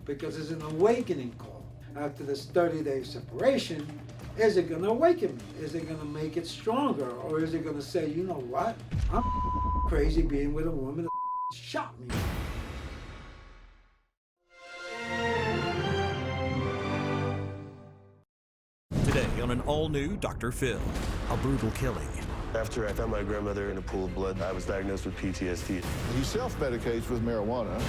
because it's an awakening call. After this 30-day separation, is it going to awaken me? Is it going to make it stronger? Or is it going to say, you know what? I'm crazy being with a woman that shot me. Today on an all-new Dr. Phil, a brutal killing. After I found my grandmother in a pool of blood, I was diagnosed with PTSD. He self-medicates with marijuana.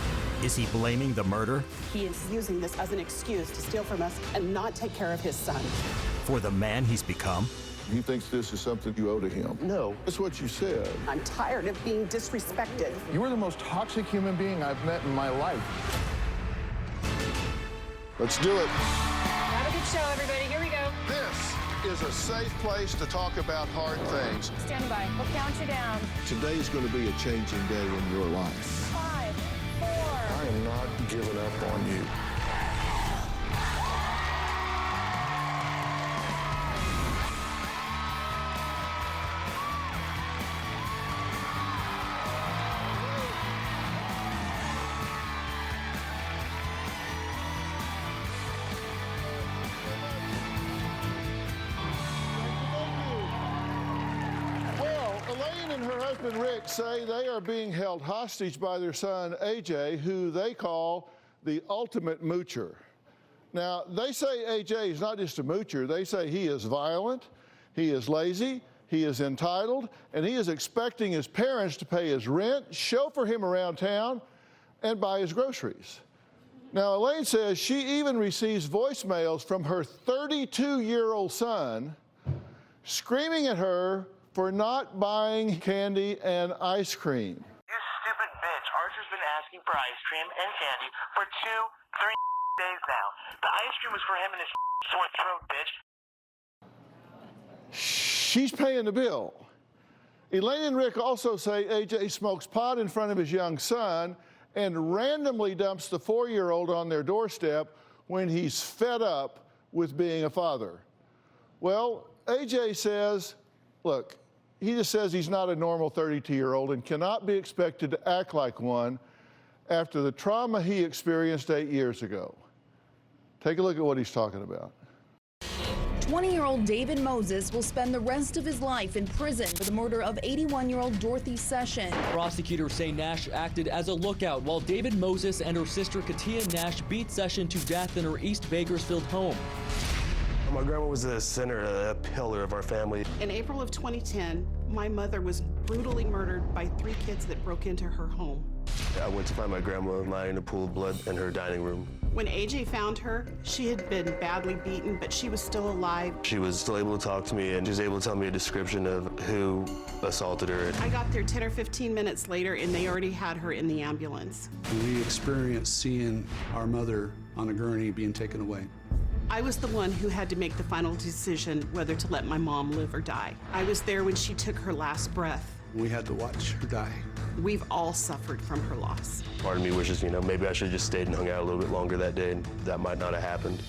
Is he blaming the murder He is using this as an excuse to steal from us and not take care of his son. for the man he's become? He thinks this is something you owe to him. No. That's what you said. I'm tired of being disrespected. You are the most toxic human being I've met in my life. Let's do it. Have a good show, everybody. Here we go. This is a safe place to talk about hard things. Stand by. We'll count you down. Today's going to be a changing day in your life. 5, 4. I am not giving up on you. Elaine and her husband Rick say they are being held hostage by their son AJ, who they call the ultimate moocher. Now, they say AJ is not just a moocher, they say he is violent, he is lazy, he is entitled, and he is expecting his parents to pay his rent, chauffeur him around town, and buy his groceries. Now, Elaine says she even receives voicemails from her 32-year-old son screaming at her for not buying candy and ice cream. You stupid bitch. Archer's been asking for ice cream and candy for 2-3 days now. The ice cream was for him and his sore throat, bitch. She's paying the bill. Elaine and Rick also say AJ smokes pot in front of his young son and randomly dumps the 4-year-old on their doorstep when he's fed up with being a father. Well, AJ says, look, he just says he's not a normal 32-year-old and cannot be expected to act like one after the trauma he experienced 8 years ago. Take a look at what he's talking about. 20-year-old David Moses will spend the rest of his life in prison for the murder of 81-year-old Dorothy Session. Prosecutors say Nash acted as a lookout while David Moses and her sister Katia Nash beat Session to death in her East Bakersfield home. My grandma was the center, a pillar of our family. In April of 2010, my mother was brutally murdered by 3 kids that broke into her home. I went to find my grandma lying in a pool of blood in her dining room. When AJ found her, she had been badly beaten, but she was still alive. She was still able to talk to me, and she was able to tell me a description of who assaulted her. I got there 10 or 15 minutes later, and they already had her in the ambulance. We experienced seeing our mother on a gurney being taken away. I was the one who had to make the final decision whether to let my mom live or die. I was there when she took her last breath. We had to watch her die. We've all suffered from her loss. Part of me wishes, maybe I should have just stayed and hung out a little bit longer that day, and that might not have happened.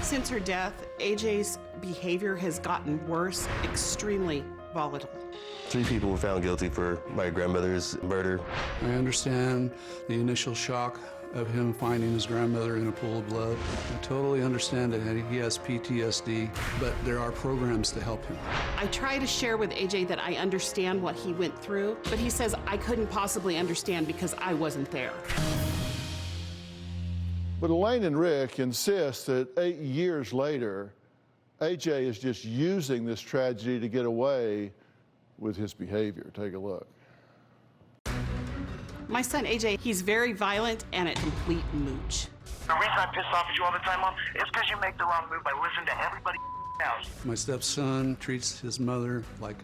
Since her death, AJ's behavior has gotten worse, extremely volatile. 3 people were found guilty for my grandmother's murder. I understand the initial shock of him finding his grandmother in a pool of blood. I totally understand that he has PTSD, but there are programs to help him. I try to share with AJ that I understand what he went through, but he says I couldn't possibly understand because I wasn't there. But Elaine and Rick insist that 8 years later, AJ is just using this tragedy to get away with his behavior. Take a look. My son AJ, he's very violent and a complete mooch. The reason I piss off at you all the time, Mom, is because you make the wrong move by listening to everybody else. My stepson treats his mother like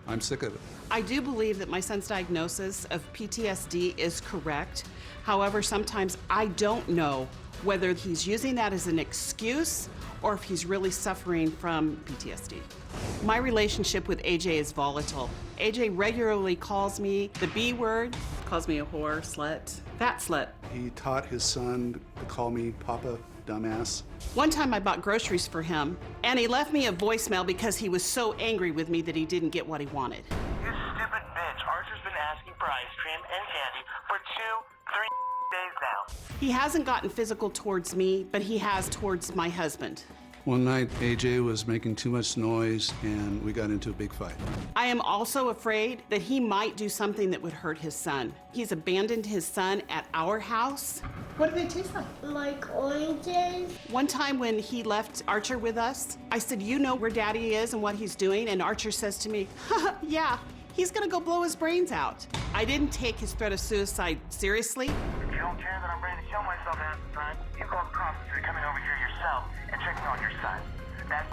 I'm sick of it. I do believe that my son's diagnosis of PTSD is correct. However, sometimes I don't know whether he's using that as an excuse or if he's really suffering from PTSD. My relationship with AJ is volatile. AJ regularly calls me the B word, calls me a whore, slut, fat slut. He taught his son to call me Papa Dumbass. One time I bought groceries for him, and he left me a voicemail because he was so angry with me that he didn't get what he wanted. You stupid bitch. Archer's been asking for ice cream and candy for 2-3 days now. He hasn't gotten physical towards me, but he has towards my husband. One night, AJ was making too much noise, and we got into a big fight. I am also afraid that he might do something that would hurt his son. He's abandoned his son at our house. What do they taste like? Like oranges. One time when he left Archer with us, I said, you know where Daddy is and what he's doing? And Archer says to me, yeah, he's gonna go blow his brains out. I didn't take his threat of suicide seriously. If you don't care that I'm ready to kill myself half the time, you call the cops if you're coming over here yourself and checking on your son. That's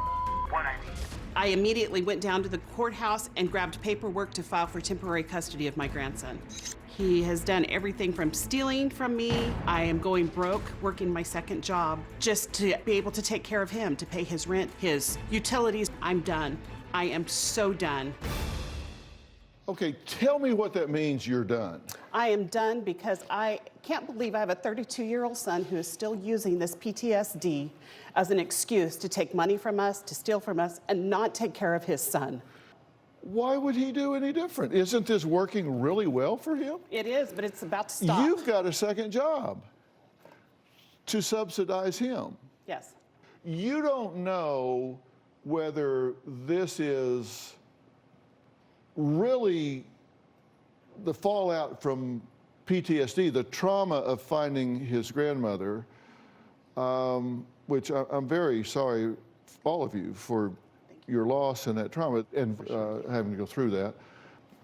what I need. I immediately went down to the courthouse and grabbed paperwork to file for temporary custody of my grandson. He has done everything from stealing from me. I am going broke, working my second job, just to be able to take care of him, to pay his rent, his utilities. I'm done. I am so done. Okay, tell me what that means you're done. I am done because I can't believe I have a 32-year-old son who is still using this PTSD as an excuse to take money from us, to steal from us, and not take care of his son. Why would he do any different? Isn't this working really well for him? It is, but it's about to stop. You've got a second job to subsidize him. Yes. You don't know whether this is really the fallout from PTSD, the trauma of finding his grandmother, which I'm very sorry, all of you, for your loss and that trauma and having to go through that.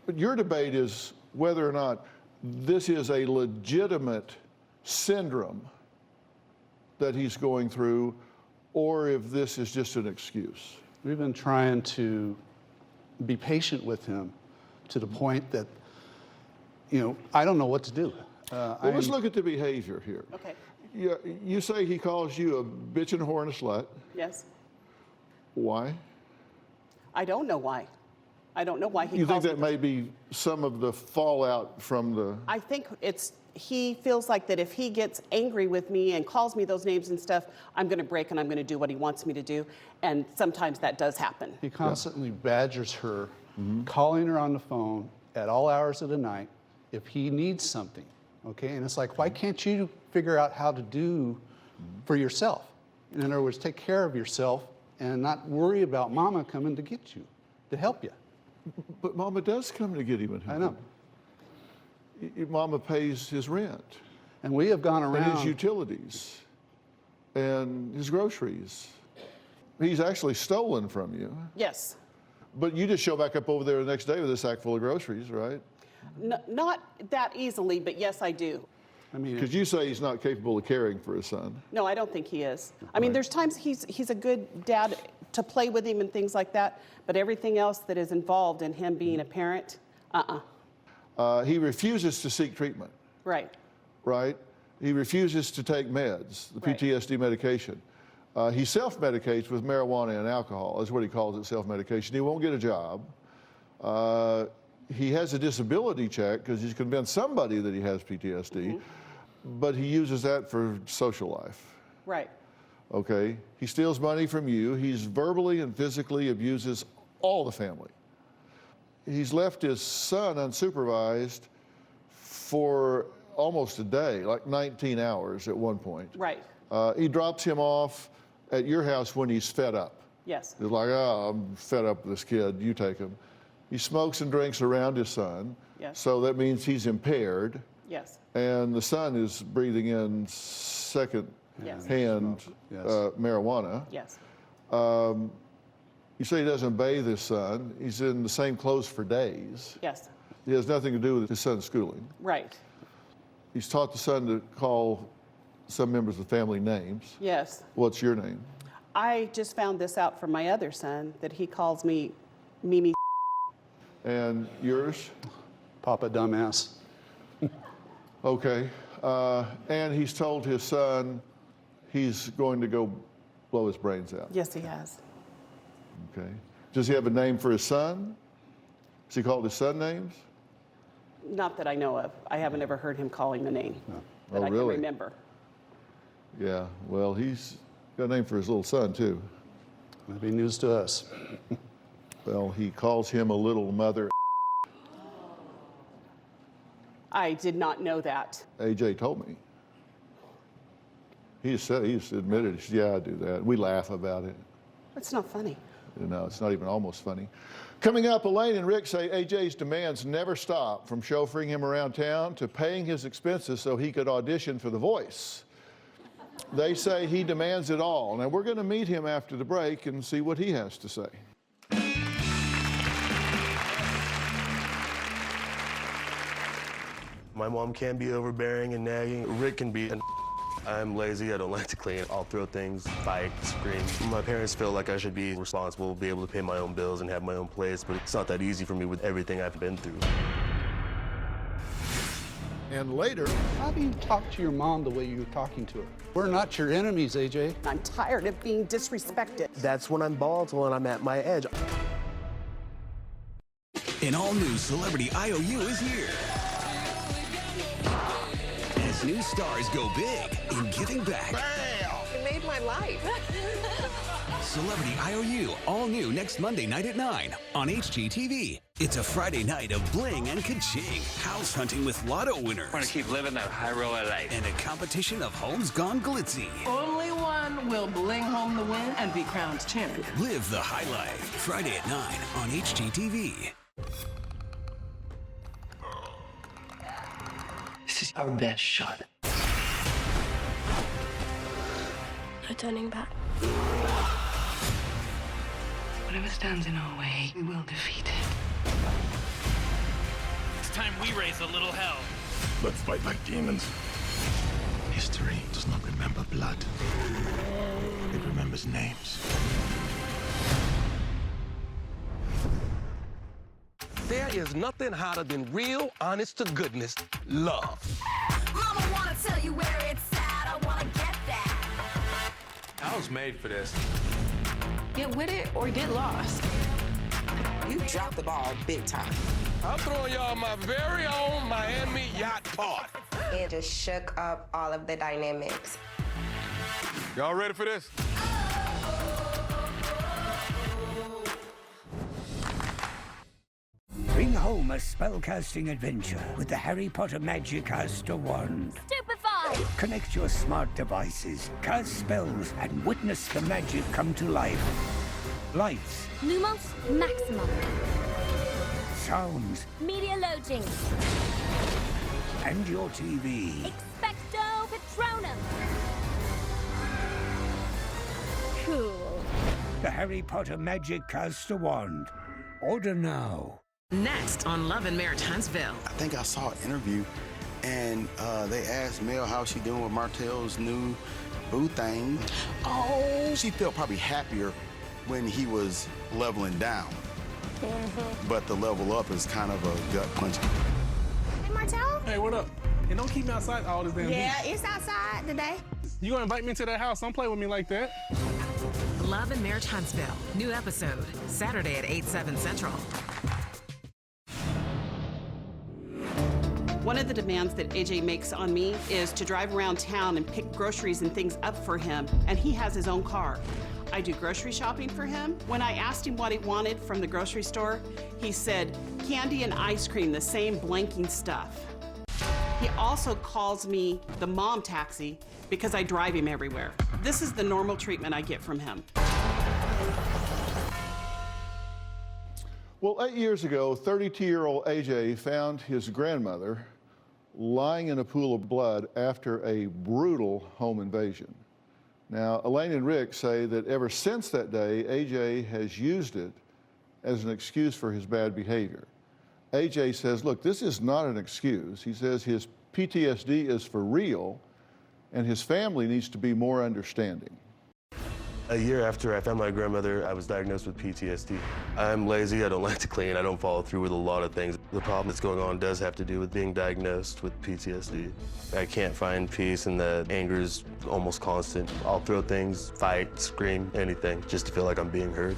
But your debate is whether or not this is a legitimate syndrome that he's going through, or if this is just an excuse. We've been trying to be patient with him to the point that, I don't know what to do. Well, let's look at the behavior here. Okay. You say he calls you a bitch and a whore and a slut. Yes. Why? I don't know why. I don't know why he You think calls that me may be some of the fallout from the... I think he feels like that if he gets angry with me and calls me those names and stuff, I'm going to break and I'm going to do what he wants me to do. And sometimes that does happen. He constantly badgers her, calling her on the phone at all hours of the night if he needs something, okay? And it's like, why can't you figure out how to do for yourself? In other words, take care of yourself and not worry about Mama coming to get you, to help you. But Mama does come to get him and help I know. him. Mama pays his rent. And we have gone around... And his utilities. And his groceries. He's actually stolen from you. Yes. But you just show back up over there the next day with a sack full of groceries, right? Not that easily, but yes, I do. I mean, because you say he's not capable of caring for his son. No, I don't think he is. I mean, there's times he's a good dad to play with him and things like that, but everything else that is involved in him being a parent, He refuses to seek treatment. Right. Right? He refuses to take meds, the Right. PTSD medication. He self-medicates with marijuana and alcohol. That's what he calls it, self-medication. He won't get a job. He has a disability check because he's convinced somebody that he has PTSD, but he uses that for social life. Right. Okay? He steals money from you. He's verbally and physically abuses all the family. He's left his son unsupervised for almost a day, like 19 hours at one point. Right. He drops him off at your house when he's fed up. Yes. He's like, I'm fed up with this kid, you take him. He smokes and drinks around his son. Yes. So that means he's impaired. Yes. And the son is breathing in second-hand marijuana. Yes. You say he doesn't bathe his son. He's in the same clothes for days. Yes. He has nothing to do with his son's schooling. Right. He's taught the son to call some members of the family names. Yes. What's your name? I just found this out from my other son, that he calls me Mimi. And yours? Papa Dumbass. Okay. And he's told his son he's going to go blow his brains out. Yes, he has. Okay. Does he have a name for his son? Has he called his son names? Not that I know of. I haven't ever heard him call him a name that I can really? remember. Yeah, well, he's got a name for his little son, too. That'd be news to us. Well, he calls him a little mother. I did not know that. AJ told me. He just admitted, he said, yeah, I do that. We laugh about it. It's not funny. No, it's not even almost funny. Coming up, Elaine and Rick say AJ's demands never stop, from chauffeuring him around town to paying his expenses so he could audition for The Voice. They say he demands it all. Now, we're going to meet him after the break and see what he has to say. My mom can be overbearing and nagging. Rick can be I'm lazy, I don't like to clean. I'll throw things, fight, scream. My parents feel like I should be responsible, be able to pay my own bills and have my own place, but it's not that easy for me with everything I've been through. And later... How do you talk to your mom the way you're talking to her? We're not your enemies, AJ. I'm tired of being disrespected. That's when I'm volatile and I'm at my edge. An all-new Celebrity IOU is here. As new stars go big in giving back. It made my life. Celebrity IOU, all new next Monday night at 9 on HGTV. It's a Friday night of bling and ka-ching, house hunting with lotto winners. I want to keep living that high roller life. And a competition of homes gone glitzy. Only one will bling home the win and be crowned champion. Live the high life, Friday at 9 on HGTV. This is our best shot. No turning back. Whatever stands in our way, we will defeat it. It's time we raise a little hell. Let's fight like demons. History does not remember blood. It remembers names. There is nothing hotter than real, honest to goodness love. Mama wanna tell you where it's at, I wanna get that. I was made for this. Get with it or get lost. You dropped the ball big time. I'm throwing y'all my very own Miami yacht party. It just shook up all of the dynamics. Y'all ready for this? Bring home a spellcasting adventure with the Harry Potter Magicaster wand. Stupefy! Connect your smart devices, cast spells, and witness the magic come to life. Lights. Lumos Maximum. Sounds. Media loading. And your TV. Expecto Patronum. Cool. The Harry Potter Magicaster wand. Order now. Next on Love and Maritinesville. I think I saw an interview, and they asked Mel how she doing with Martell's new boo thing. Oh, she felt probably happier when he was leveling down. But the level up is kind of a gut punch. Hey, Martell? Hey, what up? And don't keep me outside all this damn Yeah, heat. it's outside today. You gonna invite me to that house? Don't play with me like that. Love and Maritinesville. New episode, Saturday at 8/7 Central. One of the demands that AJ makes on me is to drive around town and pick groceries and things up for him, and he has his own car. I do grocery shopping for him. When I asked him what he wanted from the grocery store, he said, candy and ice cream, the same blanking stuff. He also calls me the mom taxi because I drive him everywhere. This is the normal treatment I get from him. Well, 8 years ago, 32-year-old AJ found his grandmother lying in a pool of blood after a brutal home invasion. Now, Elaine and Rick say that ever since that day, AJ has used it as an excuse for his bad behavior. AJ says, look, this is not an excuse. He says his PTSD is for real, and his family needs to be more understanding. A year after I found my grandmother, I was diagnosed with PTSD. I'm lazy, I don't like to clean, I don't follow through with a lot of things. The problem that's going on does have to do with being diagnosed with PTSD. I can't find peace and the anger is almost constant. I'll throw things, fight, scream, anything, just to feel like I'm being heard.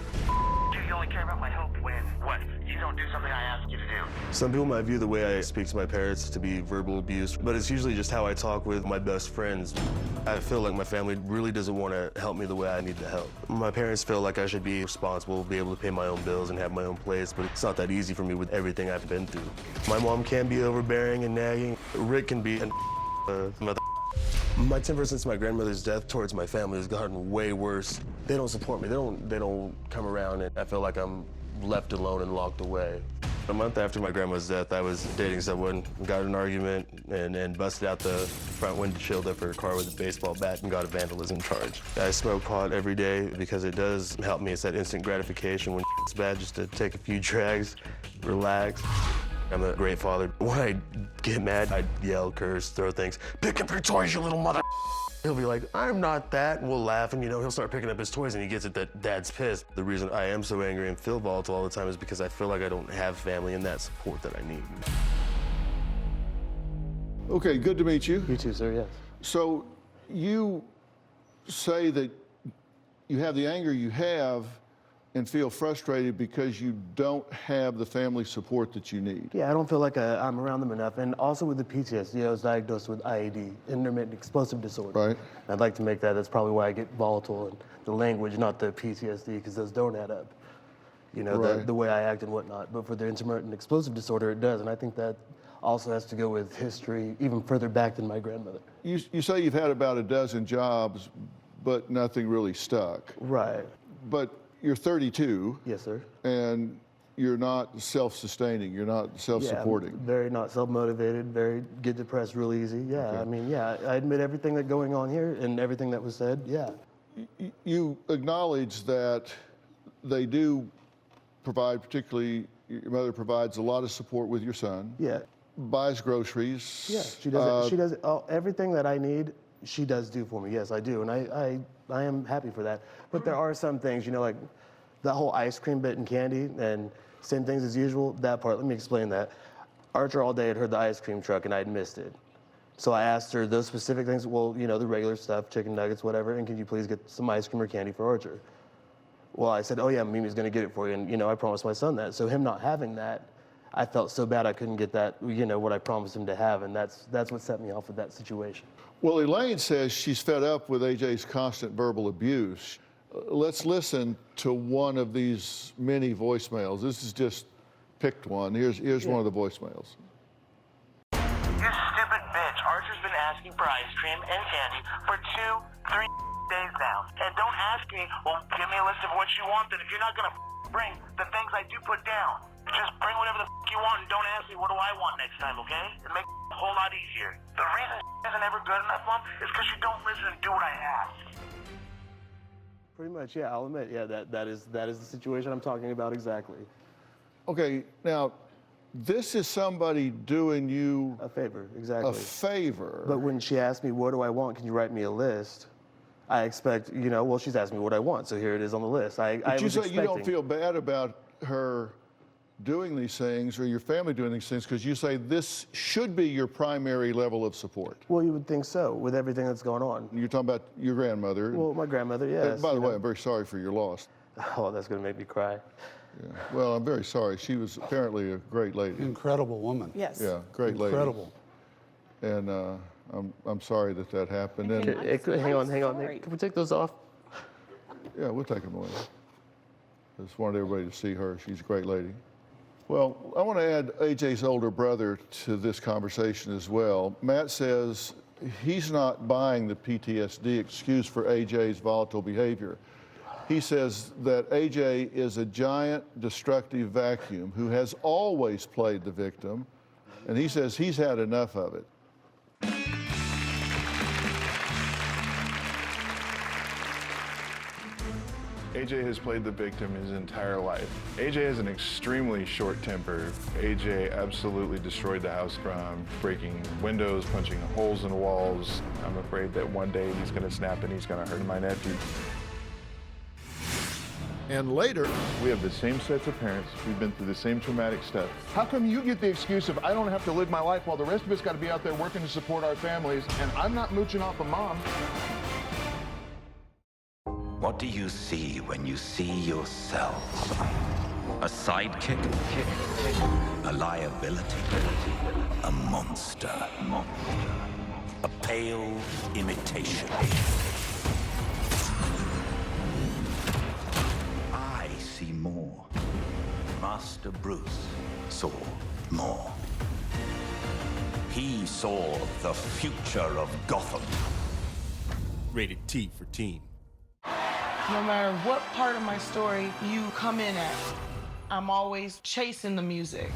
You only care about my hope when, what, you don't do something I ask you to do. Some people might view the way I speak to my parents to be verbal abuse, but it's usually just how I talk with my best friends. I feel like my family really doesn't want to help me the way I need to help. My parents feel like I should be responsible, be able to pay my own bills and have my own place, but it's not that easy for me with everything I've been through. My mom can be overbearing and nagging. Rick can be a mother. My temper since my grandmother's death towards my family has gotten way worse. They don't support me. They don't come around, and I feel like I'm left alone and locked away. A month after my grandma's death, I was dating someone, got in an argument, and busted out the front windshield of her car with a baseball bat and got a vandalism charge. I smoke pot every day because it does help me. It's that instant gratification when it's bad, just to take a few drags, relax. I'm a great father. When I get mad, I yell, curse, throw things. Pick up your toys, you little mother. He'll be like, I'm not that, and we'll laugh, and he'll start picking up his toys, and he gets it that Dad's pissed. The reason I am so angry and feel volatile all the time is because I feel like I don't have family and that support that I need. Okay, good to meet you. You too, sir, yes. So you say that you have the anger you have and feel frustrated because you don't have the family support that you need. Yeah, I don't feel like I'm around them enough. And also with the PTSD, I was diagnosed with IED, intermittent explosive disorder. Right. I'd like to make that's probably why I get volatile in the language, not the PTSD, because those don't add up. You know, Right. the way I act and whatnot. But for the intermittent explosive disorder, it does. And I think that also has to go with history even further back than my grandmother. You say you've had about a dozen jobs, but nothing really stuck. Right. But you're 32. Yes, sir. And you're not self-sustaining. You're not self-supporting. Yeah, I'm very not self-motivated, get depressed real easy. Yeah, Okay. I mean, yeah, I admit everything that's going on here and everything that was said, yeah. You acknowledge that they do provide, particularly your mother provides a lot of support with your son. Yeah. Buys groceries. Yeah, she does. She does everything that I need. She does do for me. Yes, I do, and I am happy for that. But there are some things, like the whole ice cream bit and candy, and same things as usual. That part. Let me explain that. Archer all day had heard the ice cream truck, and I'd missed it. So I asked her those specific things. Well, the regular stuff, chicken nuggets, whatever. And can you please get some ice cream or candy for Archer? Well, I said, oh yeah, Mimi's gonna get it for you, and I promised my son that. So him not having that, I felt so bad I couldn't get that, what I promised him to have, and that's what set me off with that situation. Well, Elaine says she's fed up with AJ's constant verbal abuse. Let's listen to one of these many voicemails. This is just picked one. Here's one of the voicemails. You stupid bitch. Archer's been asking for ice cream and candy for 2-3 days now. And don't ask me, well, give me a list of what you want, then if you're not gonna bring the things I do put down. Just bring whatever the you want and don't ask me what do I want next time, okay? It makes it a whole lot easier. The reason isn't ever good enough, Mom, is because you don't listen and do what I ask. Pretty much, yeah, I'll admit, yeah, that is the situation I'm talking about exactly. Okay, now, this is somebody doing you a favor, exactly. A favor. But when she asked me, what do I want, can you write me a list? I expect, well, she's asked me what I want, so here it is on the list. But you say you don't feel bad about her doing these things or your family doing these things because you say this should be your primary level of support. Well, you would think so with everything that's going on. You're talking about your grandmother. Well, my grandmother, yes. By the way, I'm very sorry for your loss. Oh, that's going to make me cry. Yeah. Well, I'm very sorry. She was apparently a great lady. Incredible woman. Yes. Yeah, great lady. Incredible. And I'm sorry that happened. And hang on. Can we take those off? Yeah, we'll take them away. Just wanted everybody to see her. She's a great lady. Well, I want to add AJ's older brother to this conversation as well. Matt says he's not buying the PTSD excuse for AJ's volatile behavior. He says that AJ is a giant destructive vacuum who has always played the victim, and he says he's had enough of it. AJ has played the victim his entire life. AJ has an extremely short temper. AJ absolutely destroyed the house from breaking windows, punching holes in the walls. I'm afraid that one day he's gonna snap and he's gonna hurt my nephew. And later, we have the same sets of parents. We've been through the same traumatic stuff. How come you get the excuse of I don't have to live my life while the rest of us got to be out there working to support our families and I'm not mooching off of Mom? What do you see when you see yourself? A sidekick? A liability? A monster? A pale imitation? I see more. Master Bruce saw more. He saw the future of Gotham. Rated T for teen. No matter what part of my story you come in at, I'm always chasing the music.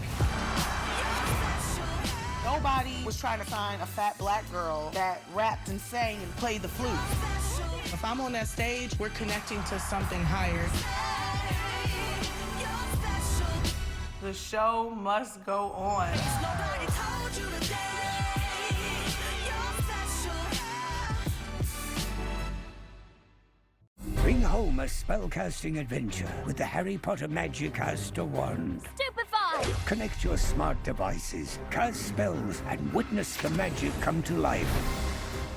Nobody was trying to find a fat black girl that rapped and sang and played the flute. If I'm on that stage, we're connecting to something higher. The show must go on. Bring home a spellcasting adventure with the Harry Potter Magicaster wand. Stupefy! Connect your smart devices, cast spells, and witness the magic come to life.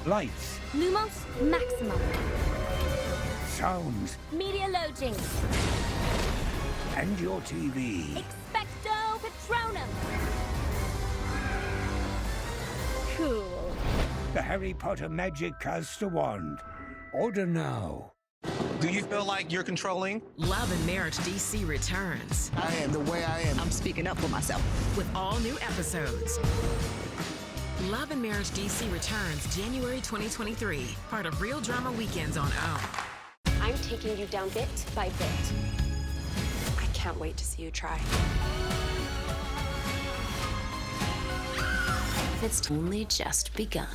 Lights. Lumos Maximum. Sounds. Media loading. And your TV. Expecto Patronum. Cool. The Harry Potter Magicaster wand. Order now. Do you feel like you're controlling? Love and Marriage DC returns. I am the way I am. I'm speaking up for myself. With all new episodes. Love and Marriage DC returns January 2023. Part of Real Drama Weekends on OWN. I'm taking you down bit by bit. I can't wait to see you try. It's only just begun.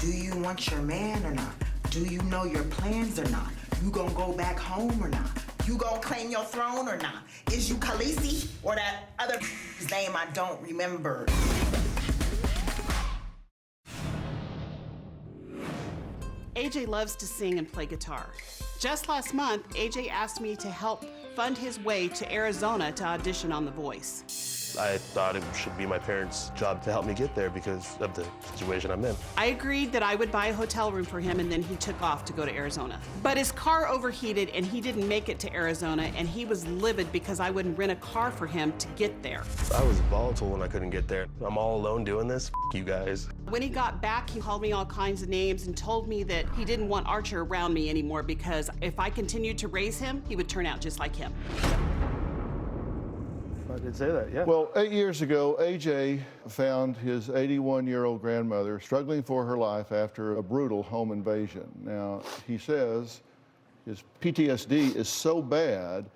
Do you want your man or not? Do you know your plans or not? You gonna go back home or not? You gonna claim your throne or not? Is you Khaleesi or that other name I don't remember? AJ loves to sing and play guitar. Just last month, AJ asked me to help fund his way to Arizona to audition on The Voice. I thought it should be my parents' job to help me get there because of the situation I'm in. I agreed that I would buy a hotel room for him, and then he took off to go to Arizona. But his car overheated and he didn't make it to Arizona, and he was livid because I wouldn't rent a car for him to get there. I was volatile when I couldn't get there. I'm all alone doing this. F you guys. When he got back, he called me all kinds of names and told me that he didn't want Archer around me anymore because if I continued to raise him, he would turn out just like him. I did say that, yeah. Well, 8 years ago, AJ found his 81-year-old grandmother struggling for her life after a brutal home invasion. Now, he says his PTSD is so bad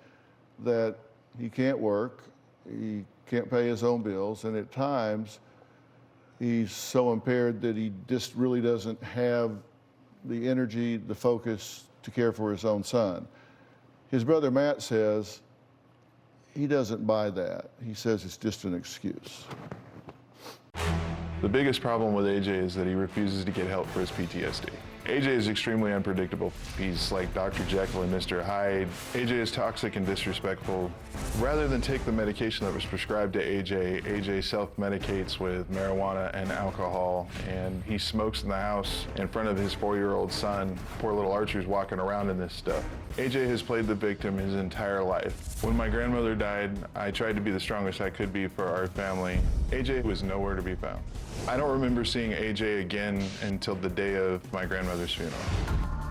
that he can't work, he can't pay his own bills, and at times he's so impaired that he just really doesn't have the energy, the focus to care for his own son. His brother Matt says he doesn't buy that. He says it's just an excuse. The biggest problem with AJ is that he refuses to get help for his PTSD. AJ is extremely unpredictable. He's like Dr. Jekyll and Mr. Hyde. AJ is toxic and disrespectful. Rather than take the medication that was prescribed to AJ self-medicates with marijuana and alcohol, and he smokes in the house in front of his 4-year-old son. Poor little Archer's walking around in this stuff. AJ has played the victim his entire life. When my grandmother died, I tried to be the strongest I could be for our family. AJ was nowhere to be found. I don't remember seeing AJ again until the day of my grandmother's funeral.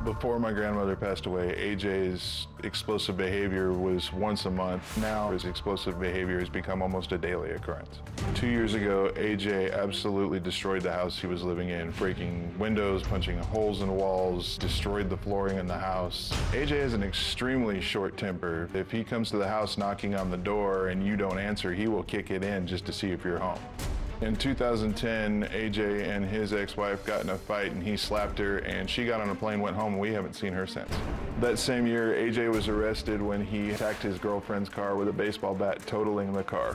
Before my grandmother passed away, AJ's explosive behavior was once a month. Now his explosive behavior has become almost a daily occurrence. 2 years ago, AJ absolutely destroyed the house he was living in, breaking windows, punching holes in walls, destroyed the flooring in the house. AJ has an extremely short temper. If he comes to the house knocking on the door and you don't answer, he will kick it in just to see if you're home. In 2010, AJ and his ex-wife got in a fight and he slapped her and she got on a plane, went home, and we haven't seen her since. That same year, AJ was arrested when he attacked his girlfriend's car with a baseball bat, totaling the car.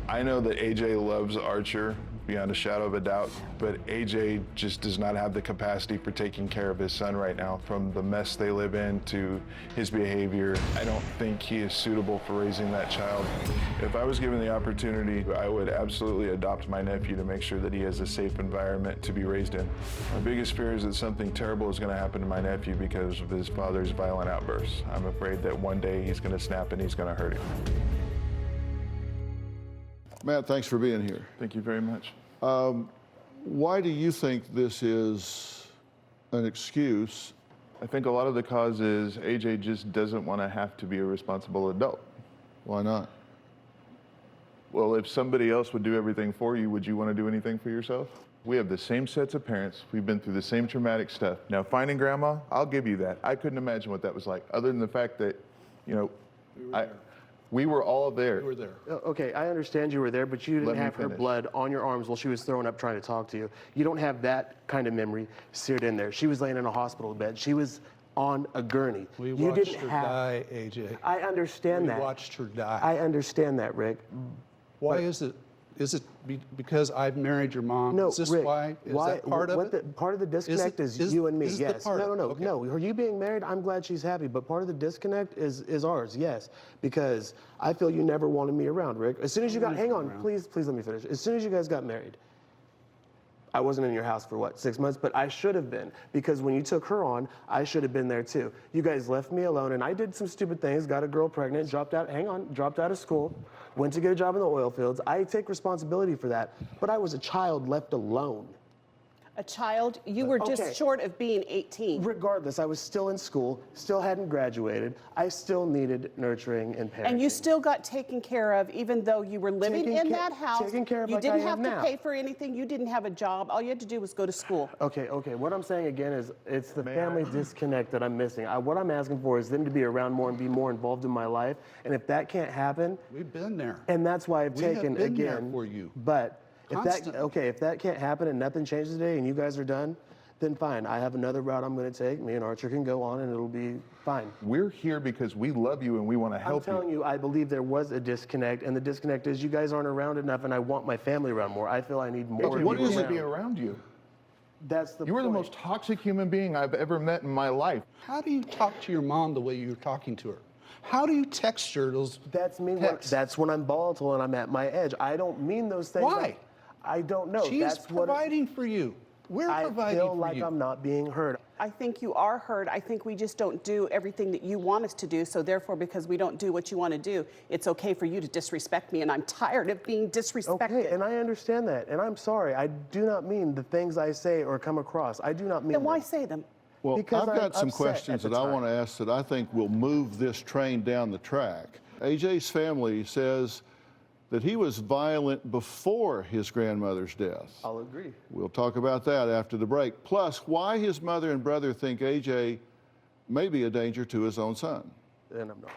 I know that AJ loves Archer beyond a shadow of a doubt, but AJ just does not have the capacity for taking care of his son right now. From the mess they live in to his behavior, I don't think he is suitable for raising that child. If I was given the opportunity, I would absolutely adopt my nephew to make sure that he has a safe environment to be raised in. My biggest fear is that something terrible is going to happen to my nephew because of his father's violent outbursts. I'm afraid that one day he's going to snap and he's going to hurt him. Matt, thanks for being here. Thank you very much. Why do you think this is an excuse? I think a lot of the cause is AJ just doesn't want to have to be a responsible adult. Why not? Well, if somebody else would do everything for you, would you want to do anything for yourself? We have the same sets of parents. We've been through the same traumatic stuff. Now, finding grandma, I'll give you that. I couldn't imagine what that was like, other than the fact that, you know, we were all there. You were there. Okay, I understand you were there, but you didn't have her blood on your arms while she was throwing up trying to talk to you. You don't have that kind of memory seared in there. She was laying in a hospital bed. She was on a gurney. We watched her die, AJ. I understand that. We watched her die. I understand that, Rick. Why is it? Is it because I've married your mom? No, is this Rick, why? Is that part of it? Part of the disconnect is you and me, is yes. the part No. Are you being married? I'm glad she's happy, but part of the disconnect is ours, yes. Because I feel you never wanted me around, Rick. As soon as you got, hang on, please let me finish. As soon as you guys got married, I wasn't in your house for what, 6 months? But I should have been, because when you took her on, I should have been there too. You guys left me alone, and I did some stupid things, got a girl pregnant, dropped out of school, went to get a job in the oil fields. I take responsibility for that, but I was a child left alone. A child? You were just short of being 18. Regardless, I was still in school, still hadn't graduated. I still needed nurturing and parenting. And you still got taken care of, even though you were living in that house. Taken care of you like I didn't am have now. to pay for anything. You didn't have a job. All you had to do was go to school. Okay. What I'm saying again is it's the family disconnect that I'm missing. What I'm asking for is them to be around more and be more involved in my life. And if that can't happen, we've been there. And that's why I've taken have been again there for you. But Constantly. if that can't happen and nothing changes today and you guys are done, then fine. I have another route I'm going to take. Me and Archer can go on and it'll be fine. We're here because we love you and we want to help you. I'm telling you, I believe there was a disconnect, and the disconnect is you guys aren't around enough, and I want my family around more. I feel I need more. Okay, what is it to be around you? That's the You were the most toxic human being I've ever met in my life. How do you talk to your mom the way you're talking to her? How do you text her those That's me. That's when I'm volatile and I'm at my edge. I don't mean those things. Why? I don't know. She's providing for you. We're providing for you. I feel like I'm not being heard. I think you are heard. I think we just don't do everything that you want us to do. So therefore, because we don't do what you want to do, it's okay for you to disrespect me. And I'm tired of being disrespected. Okay, and I understand that. And I'm sorry. I do not mean the things I say or come across. I do not mean Then why them. say them? Well, Because I've got I'm some upset questions at that the I time. want to ask that I think will move this train down the track. AJ's family says that he was violent before his grandmother's death. I'll agree. We'll talk about that after the break. Plus, why his mother and brother think AJ may be a danger to his own son. And I'm not.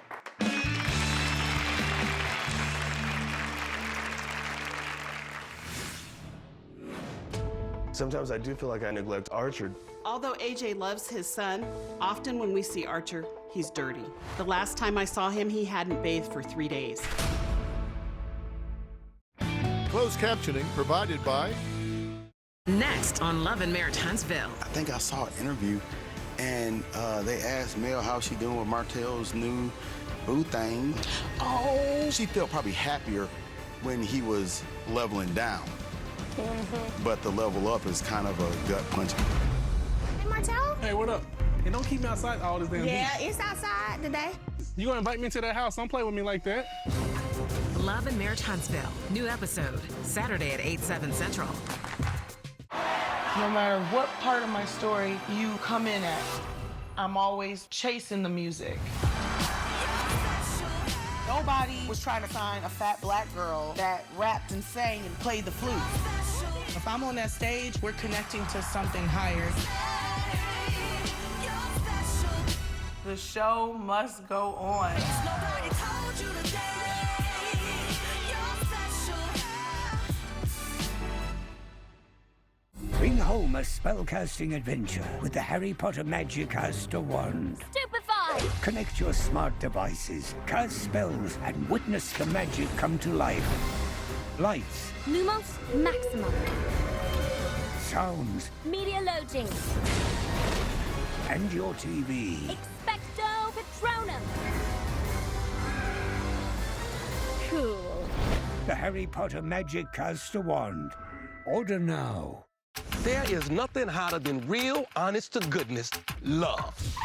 Sometimes I do feel like I neglect Archer. Although AJ loves his son, often when we see Archer, he's dirty. The last time I saw him, he hadn't bathed for 3 days. Closed captioning provided by... Next on Love and Marriage Huntsville. I think I saw an interview, and they asked Mel how she doing with Martell's new boo thing. Oh, she felt probably happier when he was leveling down. But the level up is kind of a gut punch. Hey, Martell? Hey, what up? And don't keep me outside all this damn Yeah, heat. it's outside today. You gonna invite me into that house? Don't play with me like that. Love and Marriage Huntsville. New episode, Saturday at 8/7 Central. No matter what part of my story you come in at, I'm always chasing the music. Nobody was trying to find a fat black girl that rapped and sang and played the flute. If I'm on that stage, we're connecting to something higher. The show must go on. Bring home a spellcasting adventure with the Harry Potter Magicaster wand. Stupefy! Connect your smart devices, cast spells, and witness the magic come to life. Lights, Lumos Maximum. sounds, Media loading. and your TV. Expecto Patronum. Cool. The Harry Potter Magicaster wand. Order now. There is nothing hotter than real, honest-to-goodness love.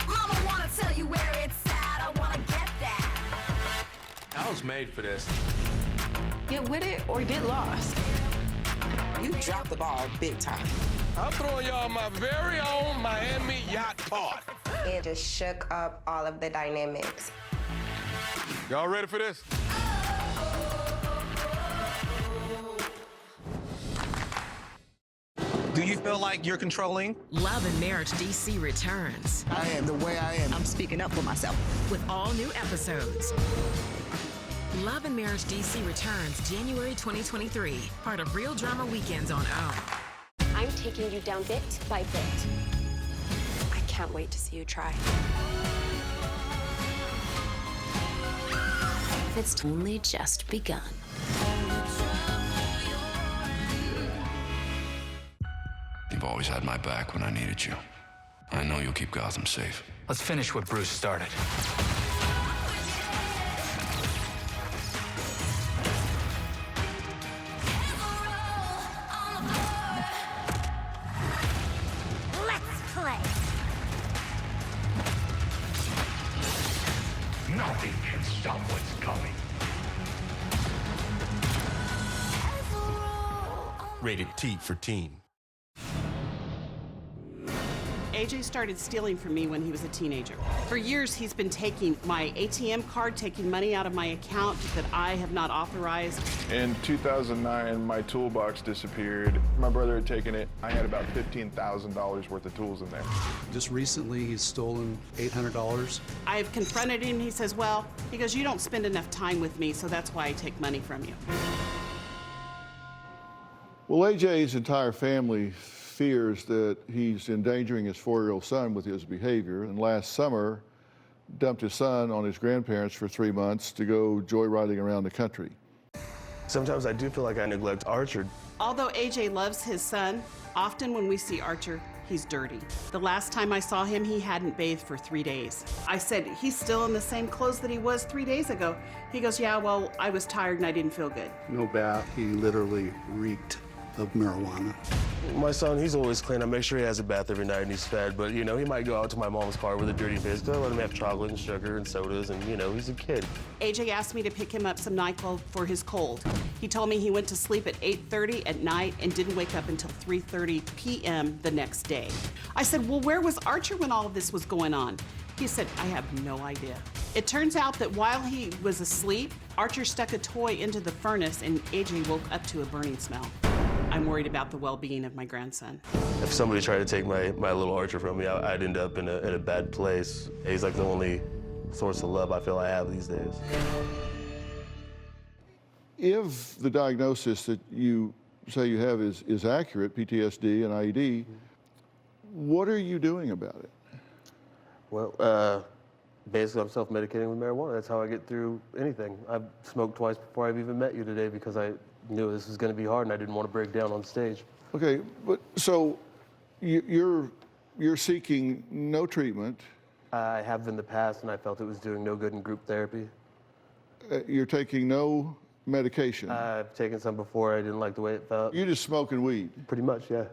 Mama wanna tell you where it's at. I wanna get that. I was made for this. Get with it or get lost. You dropped the ball big time. I'm throwing y'all my very own Miami yacht party. It just shook up all of the dynamics. Y'all ready for this? Do you feel like you're controlling? Love and Marriage DC returns. I am the way I am. I'm speaking up for myself. With all new episodes. Love and Marriage DC returns January 2023. Part of Real Drama Weekends on OWN. I'm taking you down bit by bit. I can't wait to see you try. It's only just begun. You've always had my back when I needed you. I know you'll keep Gotham safe. Let's finish what Bruce started. Let's play. Nothing can stop what's coming. Rated T for teen. AJ started stealing from me when he was a teenager. For years, he's been taking my ATM card, taking money out of my account that I have not authorized. In 2009, my toolbox disappeared. My brother had taken it. I had about $15,000 worth of tools in there. Just recently, he's stolen $800. I have confronted him. He says, well, he goes, you don't spend enough time with me, so that's why I take money from you. Well, AJ's entire family fears that he's endangering his 4-year-old son with his behavior, and last summer dumped his son on his grandparents for 3 months to go joyriding around the country. Sometimes I do feel like I neglect Archer. Although AJ loves his son, often when we see Archer, he's dirty. The last time I saw him, he hadn't bathed for 3 days. I said, he's still in the same clothes that he was 3 days ago. He goes, yeah, well, I was tired and I didn't feel good. No bath. He literally reeked of marijuana. My son, he's always clean. I make sure he has a bath every night and he's fed, but you know, he might go out to my mom's car with a dirty face. I let him have chocolate and sugar and sodas, and you know, he's a kid. AJ asked me to pick him up some NyQuil for his cold. He told me he went to sleep at 8:30 at night and didn't wake up until 3:30 p.m. the next day. I said, well, where was Archer when all of this was going on? He said, I have no idea. It turns out that while he was asleep, Archer stuck a toy into the furnace and AJ woke up to a burning smell. I'm worried about the well-being of my grandson. If somebody tried to take my little Archer from me, I'd end up in a bad place. He's like the only source of love I feel I have these days. If the diagnosis that you say you have is accurate, PTSD and IED, what are you doing about it? Well, basically I'm self-medicating with marijuana. That's how I get through anything. I've smoked twice before I've even met you today because I knew this was going to be hard and I didn't want to break down on stage. Okay, but so you're seeking no treatment. I have in the past and I felt it was doing no good in group therapy. You're taking no medication. I've taken some before. I didn't like the way it felt. You're just smoking weed. Pretty much, yeah.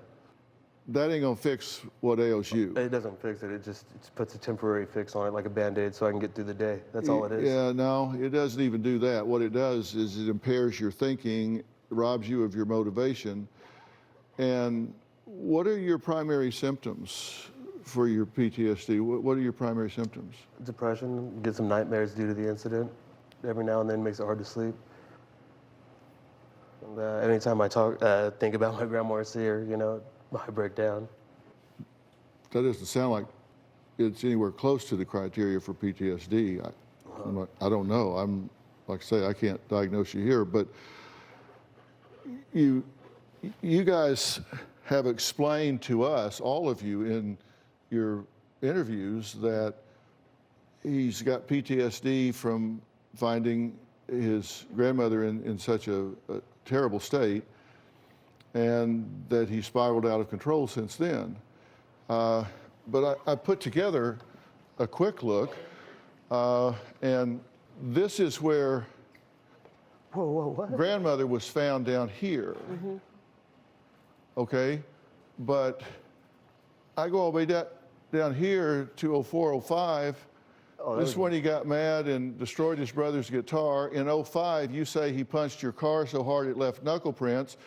That ain't gonna fix what ails you. It doesn't fix it. It just puts a temporary fix on it, like a Band-Aid, so I can get through the day. That's all it is. Yeah, no, it doesn't even do that. What it does is it impairs your thinking, robs you of your motivation. And what are your primary symptoms for your PTSD? What are your primary symptoms? Depression, get some nightmares due to the incident. Every now and then makes it hard to sleep. And anytime I think about my grandma or see her, you know, I break down. That doesn't sound like it's anywhere close to the criteria for PTSD. I don't know. I'm, like I say, I can't diagnose you here, but you guys have explained to us, all of you in your interviews, that he's got PTSD from finding his grandmother in such a terrible state, and that he spiraled out of control since then. But I put together a quick look, and this is where grandmother was found down here. Mm-hmm. Okay, but I go all the way down here to 04, 05. This is when he got mad and destroyed his brother's guitar. In 05, you say he punched your car so hard it left knuckle prints.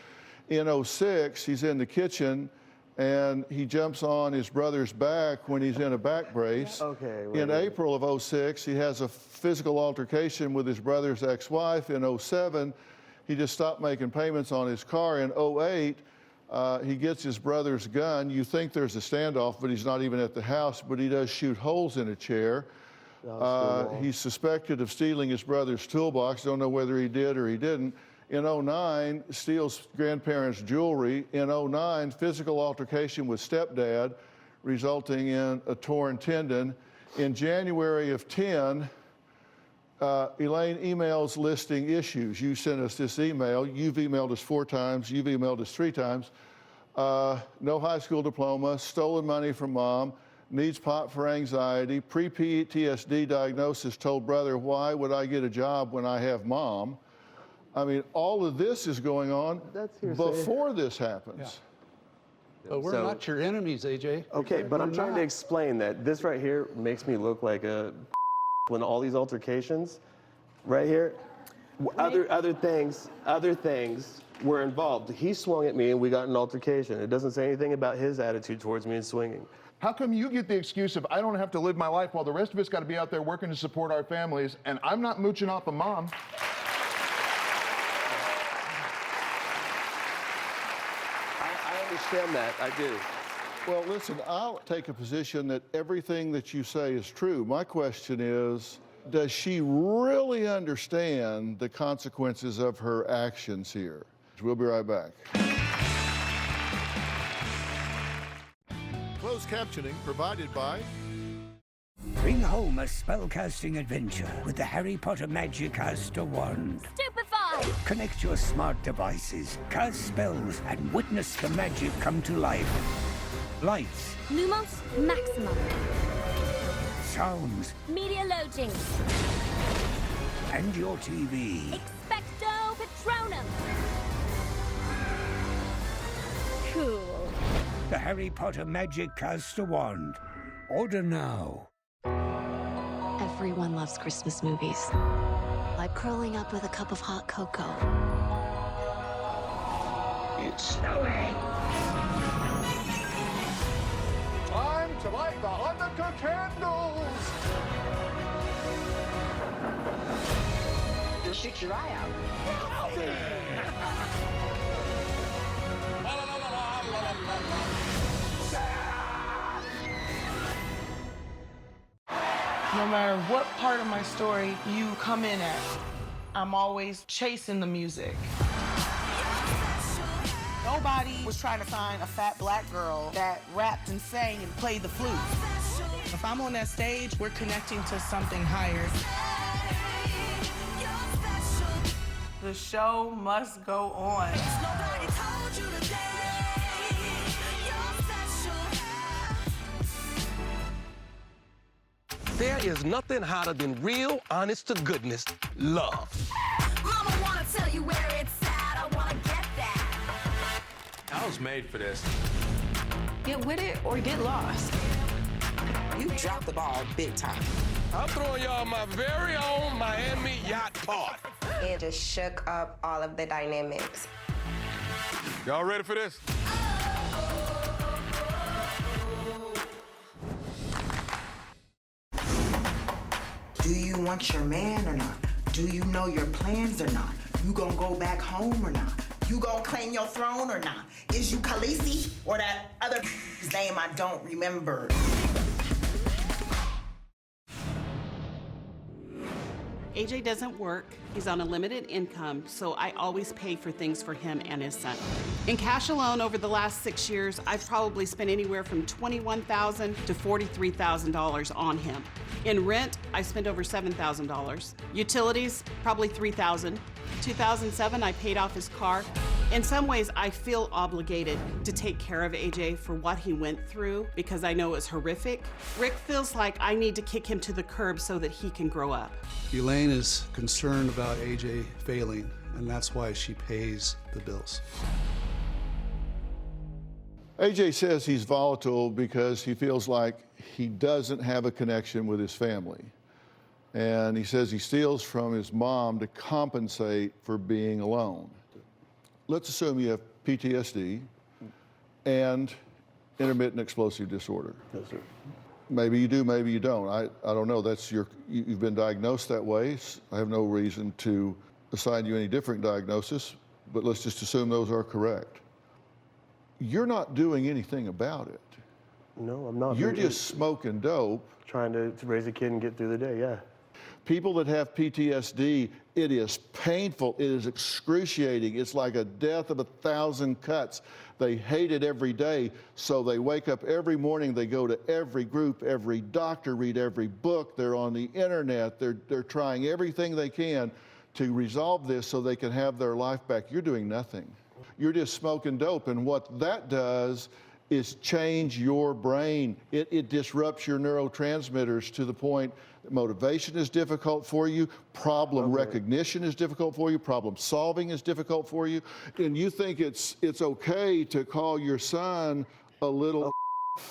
In 06, he's in the kitchen and he jumps on his brother's back when he's in a back brace. Okay. In April of 06, he has a physical altercation with his brother's ex-wife. In 07, he just stopped making payments on his car. In 08, He gets his brother's gun. You think there's a standoff, but he's not even at the house, but he does shoot holes in a chair. He's suspected of stealing his brother's toolbox. Don't know whether he did or he didn't. In 2009, steals grandparents' jewelry. In 2009, physical altercation with stepdad, resulting in a torn tendon. In January of 10, Elaine emails listing issues. You sent us this email. You've emailed us 4 times. You've emailed us 3 times. No high school diploma, stolen money from mom, needs pot for anxiety, pre-PTSD diagnosis, told brother, why would I get a job when I have mom? I mean, all of this is going on before this happens. Yeah. But we're not your enemies, AJ. Okay, but I'm trying to explain that this right here makes me look like a when all these altercations right here, other things were involved. He swung at me and we got an altercation. It doesn't say anything about his attitude towards me and swinging. How come you get the excuse of I don't have to live my life while the rest of us got to be out there working to support our families, and I'm not mooching off of mom? I understand that, I do. Well, listen, I'll take a position that everything that you say is true. My question is, does she really understand the consequences of her actions here? We'll be right back. Closed captioning provided by... Bring home a spellcasting adventure with the Harry Potter Magicaster wand. Stupefy! Connect your smart devices, cast spells, and witness the magic come to life. Lights. Lumos Maximum. Sounds. Media loading. And your TV. Expecto Patronum. Cool. The Harry Potter Magicaster wand. Order now. Everyone loves Christmas movies. Like curling up with a cup of hot cocoa. It's snowing. Time to light the Hanukkah candles! You'll shoot your eye out. No matter what part of my story you come in at, I'm always chasing the music. Nobody was trying to find a fat black girl that rapped and sang and played the flute. If I'm on that stage, we're connecting to something higher. The show must go on. There is nothing hotter than real, honest-to-goodness love. Mama wanna tell you where it's at. I wanna get that. I was made for this. Get with it or get lost. You dropped the ball big time. I'm throwing y'all my very own Miami yacht party. It just shook up all of the dynamics. Y'all ready for this? Do you want your man or not? Do you know your plans or not? You gonna go back home or not? You gonna claim your throne or not? Is you Khaleesi or that other name I don't remember? AJ doesn't work. He's on a limited income, so I always pay for things for him and his son. In cash alone, over the last 6 years, I've probably spent anywhere from $21,000 to $43,000 on him. In rent, I spent over $7,000. Utilities, probably $3,000. 2007, I paid off his car. In some ways, I feel obligated to take care of AJ for what he went through because I know it's horrific. Rick feels like I need to kick him to the curb so that he can grow up. Elaine is concerned about AJ failing, and that's why she pays the bills. AJ says he's volatile because he feels like he doesn't have a connection with his family. And he says he steals from his mom to compensate for being alone. Let's assume you have PTSD and intermittent explosive disorder. Yes, sir. Maybe you do, maybe you don't. I don't know. That's you've been diagnosed that way. I have no reason to assign you any different diagnosis, but let's just assume those are correct. you're not doing anything about it. No, I'm not. You're just smoking dope. Trying to raise a kid and get through the day, yeah. People that have PTSD, it is painful, it is excruciating. It's like a death of 1,000 cuts. They hate it every day, so they wake up every morning, they go to every group, every doctor, read every book, they're on the internet, they're trying everything they can to resolve this so they can have their life back. You're doing nothing. You're just smoking dope, and what that does is change your brain. It disrupts your neurotransmitters to the point that motivation is difficult for you, problem recognition is difficult for you, problem solving is difficult for you, and you think it's okay to call your son a little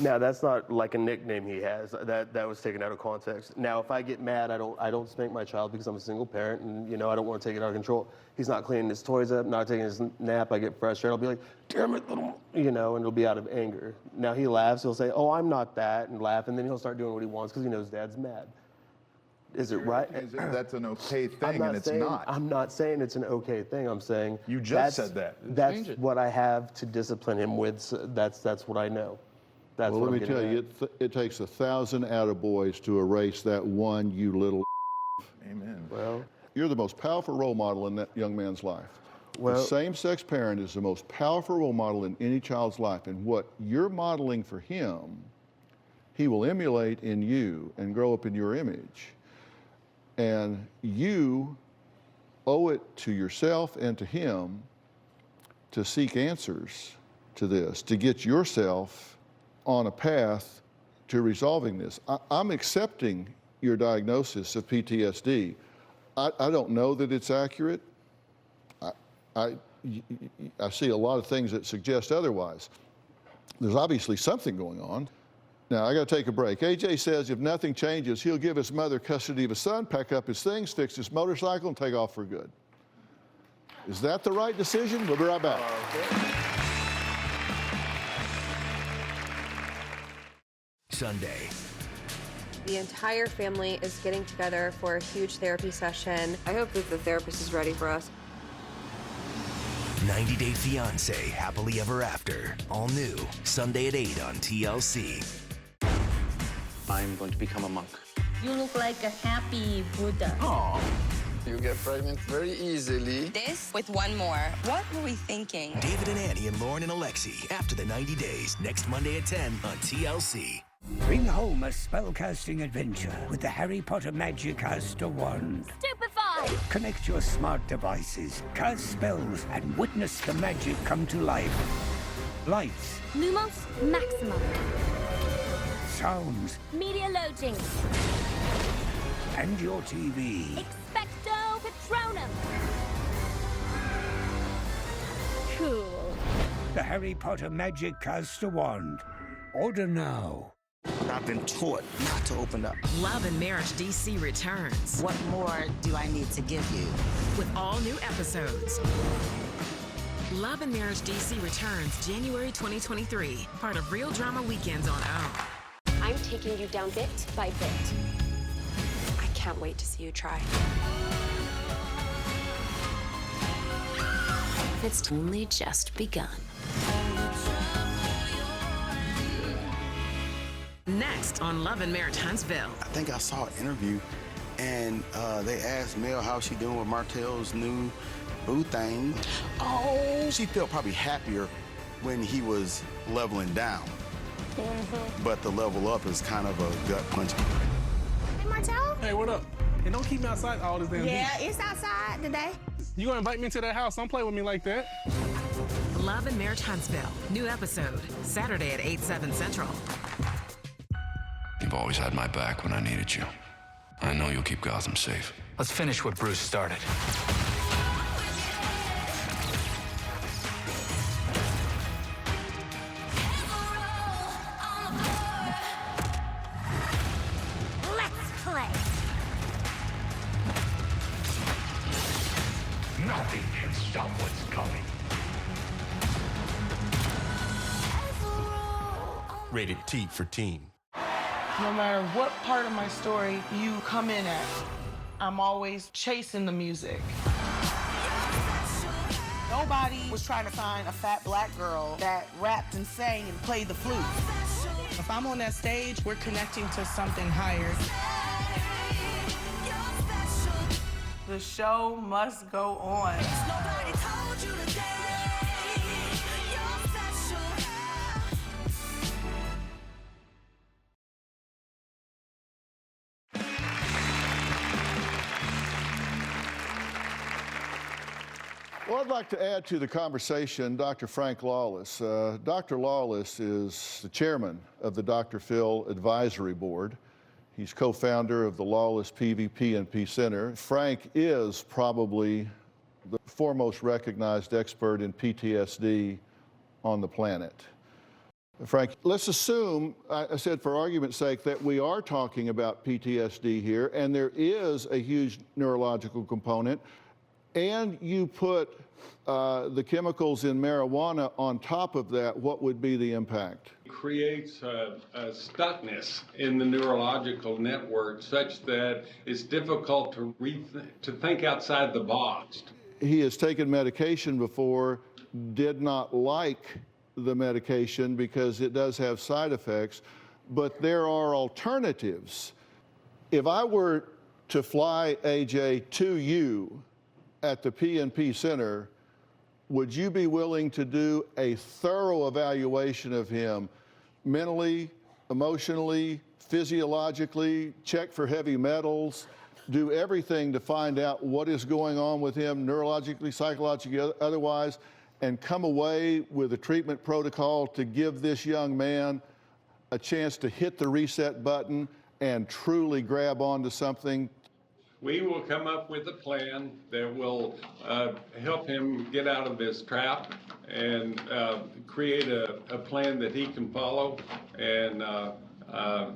Now, that's not like a nickname he has. That was taken out of context. Now, if I get mad, I don't spank my child because I'm a single parent, and I don't want to take it out of control. He's not cleaning his toys up, not taking his nap. I get frustrated. I'll be like, "Damn it, little," and it'll be out of anger. Now he laughs. He'll say, "Oh, I'm not that," and laugh, and then he'll start doing what he wants because he knows Dad's mad. Is it right? That's an okay thing, and it's not. I'm not saying it's an okay thing. I'm saying you just said that. That's what I have to discipline him with. So that's what I know. That's well, what let me tell you, it takes 1,000 attaboys to erase that one, you little. Amen. Well, you're the most powerful role model in that young man's life. The same-sex parent is the most powerful role model in any child's life, and what you're modeling for him, he will emulate in you and grow up in your image. And you owe it to yourself and to him to seek answers to this, to get yourself on a path to resolving this. I'm accepting your diagnosis of PTSD. I don't know that it's accurate. I see a lot of things that suggest otherwise. There's obviously something going on. Now, I got to take a break. AJ says if nothing changes, he'll give his mother custody of his son, pack up his things, fix his motorcycle, and take off for good. Is that the right decision? We'll be right back. Sunday. The entire family is getting together for a huge therapy session. I hope that the therapist is ready for us. 90 Day Fiancé, Happily Ever After. All new, Sunday at 8 on TLC. I'm going to become a monk. You look like a happy Buddha. Oh. You get pregnant very easily. This with one more. What were we thinking? David and Annie and Lauren and Alexi, After the 90 Days, next Monday at 10 on TLC. Bring home a spellcasting adventure with the Harry Potter Magic Caster Wand. Stupefy! Connect your smart devices, cast spells, and witness the magic come to life. Lights. Lumos Maximum. Sounds. Media loading. And your TV. Expecto Patronum. Cool. The Harry Potter Magic Caster Wand. Order now. I've been taught not to open up. Love and Marriage DC returns. What more do I need to give you? With all new episodes. Love and Marriage DC returns January 2023. Part of Real Drama Weekends on OWN. I'm taking you down bit by bit. I can't wait to see you try. It's only just begun. Next on Love and Marriage Huntsville. I think I saw an interview, and they asked Mel how she doing with Martell's new boo thing. Oh, she felt probably happier when he was leveling down. But the level up is kind of a gut punch. Hey, Martell? Hey, what up? And don't keep me outside all this damn Yeah, heat. it's outside today. You gonna invite me to that house? Don't play with me like that. Love and Marriage Huntsville. New episode, Saturday at 8/7 Central. You've always had my back when I needed you. I know you'll keep Gotham safe. Let's finish what Bruce started. Let's play. Nothing can stop what's coming. Rated T for teen. No matter what part of my story you come in at, I'm always chasing the music. Nobody was trying to find a fat black girl that rapped and sang and played the flute. If I'm on that stage, we're connecting to something higher. The show must go on. Well, I'd like to add to the conversation Dr. Frank Lawless. Dr. Lawless is the chairman of the Dr. Phil Advisory Board. He's co-founder of the Lawless PvP Center. Frank is probably the foremost recognized expert in PTSD on the planet. Frank, let's assume, I said for argument's sake, that we are talking about PTSD here, and there is a huge neurological component, and you put the chemicals in marijuana on top of that, what would be the impact? It creates a stuckness in the neurological network such that it's difficult to think outside the box. He has taken medication before, did not like the medication because it does have side effects, but there are alternatives. If I were to fly AJ to you at the PNP Center, would you be willing to do a thorough evaluation of him mentally, emotionally, physiologically, check for heavy metals, do everything to find out what is going on with him neurologically, psychologically, otherwise, and come away with a treatment protocol to give this young man a chance to hit the reset button and truly grab onto something? We will come up with a plan that will help him get out of this trap and create a plan that he can follow. And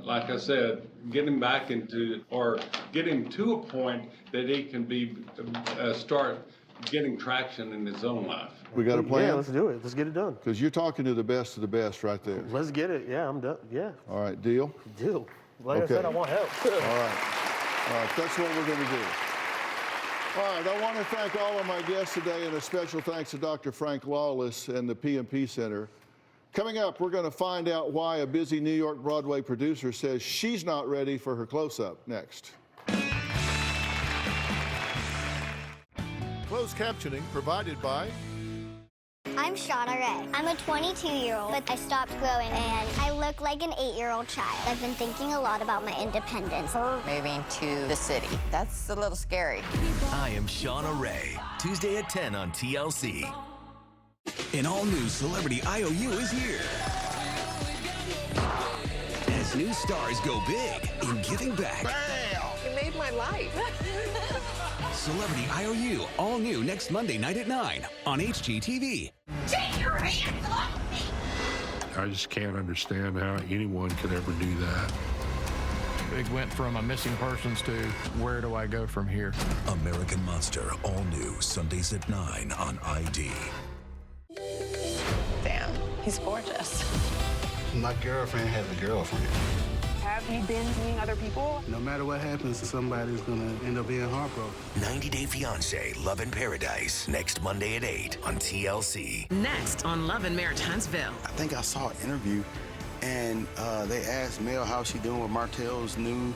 like I said, get him back into, or get him to a point that he can be start getting traction in his own life. We got a plan? Yeah, let's do it. Let's get it done. Because you're talking to the best of the best right there. Let's get it. Yeah, I'm done. Yeah. All right, deal? Deal. Like Okay. I said, I want help. All right. All right, that's what we're going to do. All right, I want to thank all of my guests today, and a special thanks to Dr. Frank Lawless and the PNP Center. Coming up, we're going to find out why a busy New York Broadway producer says she's not ready for her close-up next. Closed captioning provided by... I'm Shauna Ray. I'm a 22-year-old, but I stopped growing and I look like an 8-year-old child. I've been thinking a lot about my independence. Moving to the city. That's a little scary. I Am Shauna Ray, Tuesday at 10 on TLC. An all-new Celebrity IOU is here. As new stars go big in giving back. You made my life. Celebrity IOU, all new next Monday night at 9 on HGTV. Take your hands off me! I just can't understand how anyone could ever do that. It went from a missing persons to where do I go from here? American Monster, all new Sundays at 9 on ID. Damn, he's gorgeous. My girlfriend has a girlfriend. Have you been seeing other people? No matter what happens, somebody's gonna end up being heartbroken. 90 Day Fiancé, Love in Paradise, next Monday at 8 on TLC. Next on Love and Marriage Huntsville. I think I saw an interview, and they asked Mel how she doing with Martell's new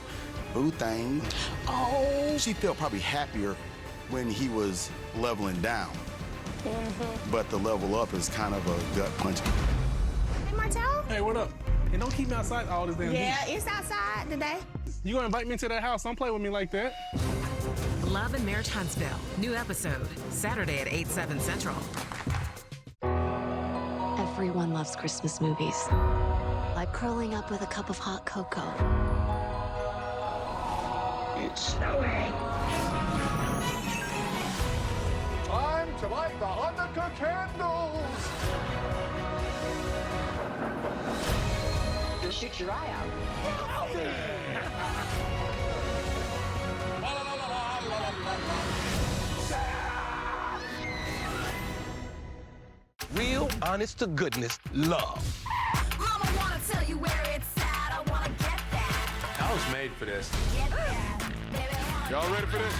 boo thing. Oh, she felt probably happier when he was leveling down. But the level up is kind of a gut punch. Hey, Martell? Hey, what up? And don't keep me outside all this damn heat. Yeah, it's outside today. You gonna invite me to that house? Don't play with me like that. Love and Marriage Huntsville. New episode, Saturday at 8/7 Central. Everyone loves Christmas movies. Like curling up with a cup of hot cocoa. It's snowing. Time to light the Hanukkah candles! You'll shoot your eye out. Real, honest to goodness love. Mama wanna tell you where it's at. I wanna get that. I was made for this. Get that. Y'all ready for this?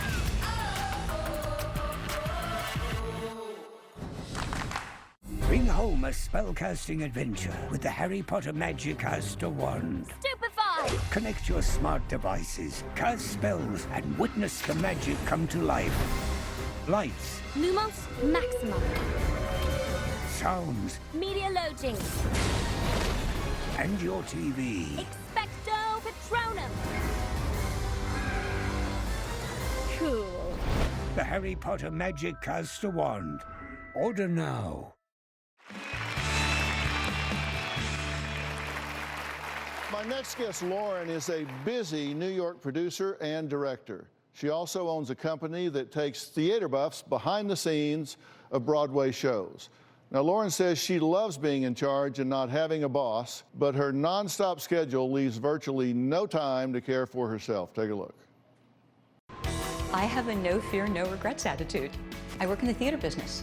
Bring home a spellcasting adventure with the Harry Potter Magicaster wand. Stupefied! Connect your smart devices, cast spells, and witness the magic come to life. Lights, Lumos Maxima. sounds, Media loading. and your TV. Expecto Patronum. Cool. The Harry Potter Magicaster wand. Order now. My next guest, Lauren, is a busy New York producer and director. She also owns a company that takes theater buffs behind the scenes of Broadway shows. Now, Lauren says she loves being in charge and not having a boss, but her nonstop schedule leaves virtually no time to care for herself. Take a look. I have a no fear, no regrets attitude. I work in the theater business.